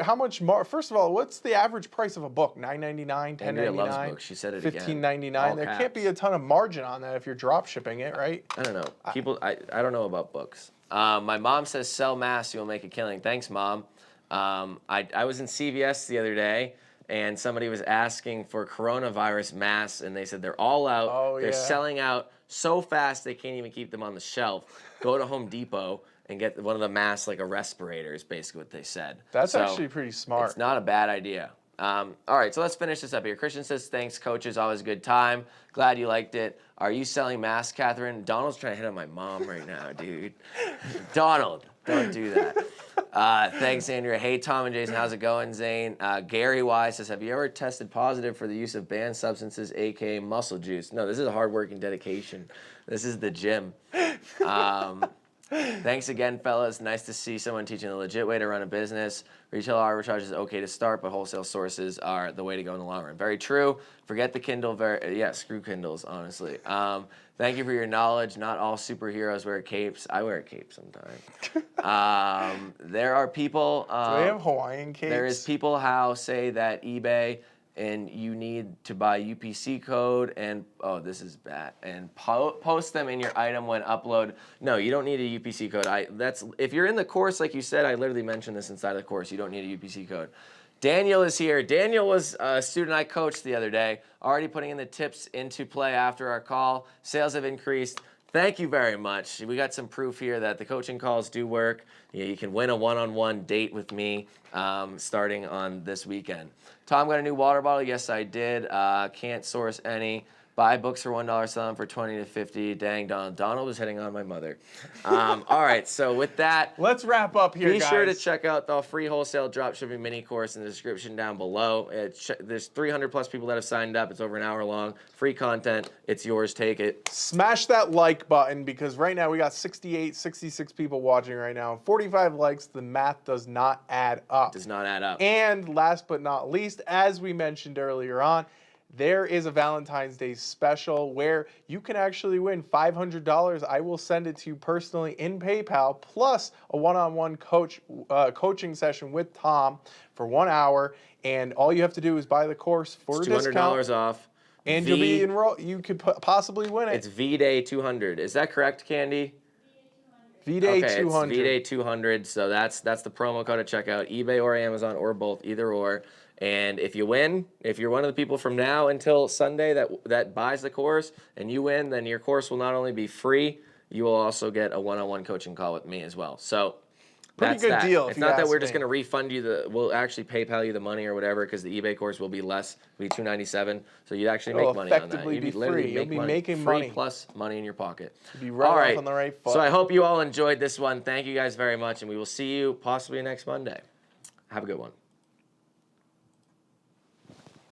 B: How much more? First of all, what's the average price of a book? $9.99, $10.99.
A: Andrea loves books. She said it again.
B: $15.99. There can't be a ton of margin on that if you're drop shipping it, right?
A: I don't know. I don't know about books. My mom says sell masks, you'll make a killing. Thanks, Mom. I was in CVS the other day, and somebody was asking for coronavirus masks, and they said they're all out.
B: Oh,
A: they're selling out so fast they can't even keep them on the shelf. Go to Home Depot and get one of the masks, like a respirator, is basically what they said.
B: That's actually pretty smart.
A: It's not a bad idea. All right, so let's finish this up here. Christian says, thanks, coaches. Always a good time. Glad you liked it. Are you selling masks, Catherine? Donald's trying to hit on my mom right now, dude. Donald, don't do that. Thanks, Andrea. Hey, Tom and Jason, how's it going, Zane? Gary Y says, have you ever tested positive for the use of banned substances, aka muscle juice? No, this is a hard-working dedication. This is the gym. Thanks again, fellas. Nice to see someone teaching a legit way to run a business. Retail arbitrage is okay to start, but wholesale sources are the way to go in the long run. Very true. Forget the Kindle. Screw Kindles, honestly. Thank you for your knowledge. Not all superheroes wear capes. I wear a cape sometimes. There are people.
B: Do they have Hawaiian capes?
A: There is people how say that eBay and you need to buy UPC code and this is bad and post them in your item when upload. No, you don't need a UPC code. If you're in the course, like you said, I literally mentioned this inside of the course. You don't need a UPC code. Daniel is here. Daniel was a student I coached the other day. Already putting in the tips into play after our call. Sales have increased. Thank you very much. We got some proof here that the coaching calls do work. You can win a one-on-one date with me starting on this weekend. Tom got a new water bottle. Yes, I did. Can't source any. Buy books for $1, sell them for $20 to $50. Dang, Donald. Donald is hitting on my mother. All right, so with that,
B: let's wrap up here,
A: guys. Be sure to
B: guys.
A: check out the free wholesale dropshipping mini course in the description down below. There's 300 plus people that have signed up. It's over an hour long. Free content. It's yours. Take it.
B: Smash that like button because right now we got 68, 66 people watching right now. 45 likes. The math does not add up.
A: Does not add up.
B: And last but not least, as we mentioned earlier on, there is a Valentine's Day special where you can actually win $500. I will send it to you personally in PayPal, plus a one-on-one coaching session with Tom for 1 hour. And all you have to do is buy the course for
A: it's
B: a discount.
A: $200 off.
B: And you'll be enrolled. You could possibly win it.
A: It's V-Day 200. Is that correct, Candy?
B: V-Day
A: okay,
B: 200.
A: It's V-Day 200. So that's the promo code to check out. eBay or Amazon or both, either or. And if you win, if you're one of the people from now until Sunday that buys the course and you win, then your course will not only be free, you will also get a one-on-one coaching call with me as well. So
B: pretty good deal.
A: It's not that we're just going to refund you we'll actually PayPal you the money or whatever because the eBay course will be less, it'll be $297. So you'd actually make money on that.
B: You'll be free. You'll be making
A: free
B: money.
A: Plus money in your pocket.
B: You'll be right off on the right foot.
A: So I hope you all enjoyed this one. Thank you guys very much, and we will see you possibly next Monday. Have a good one.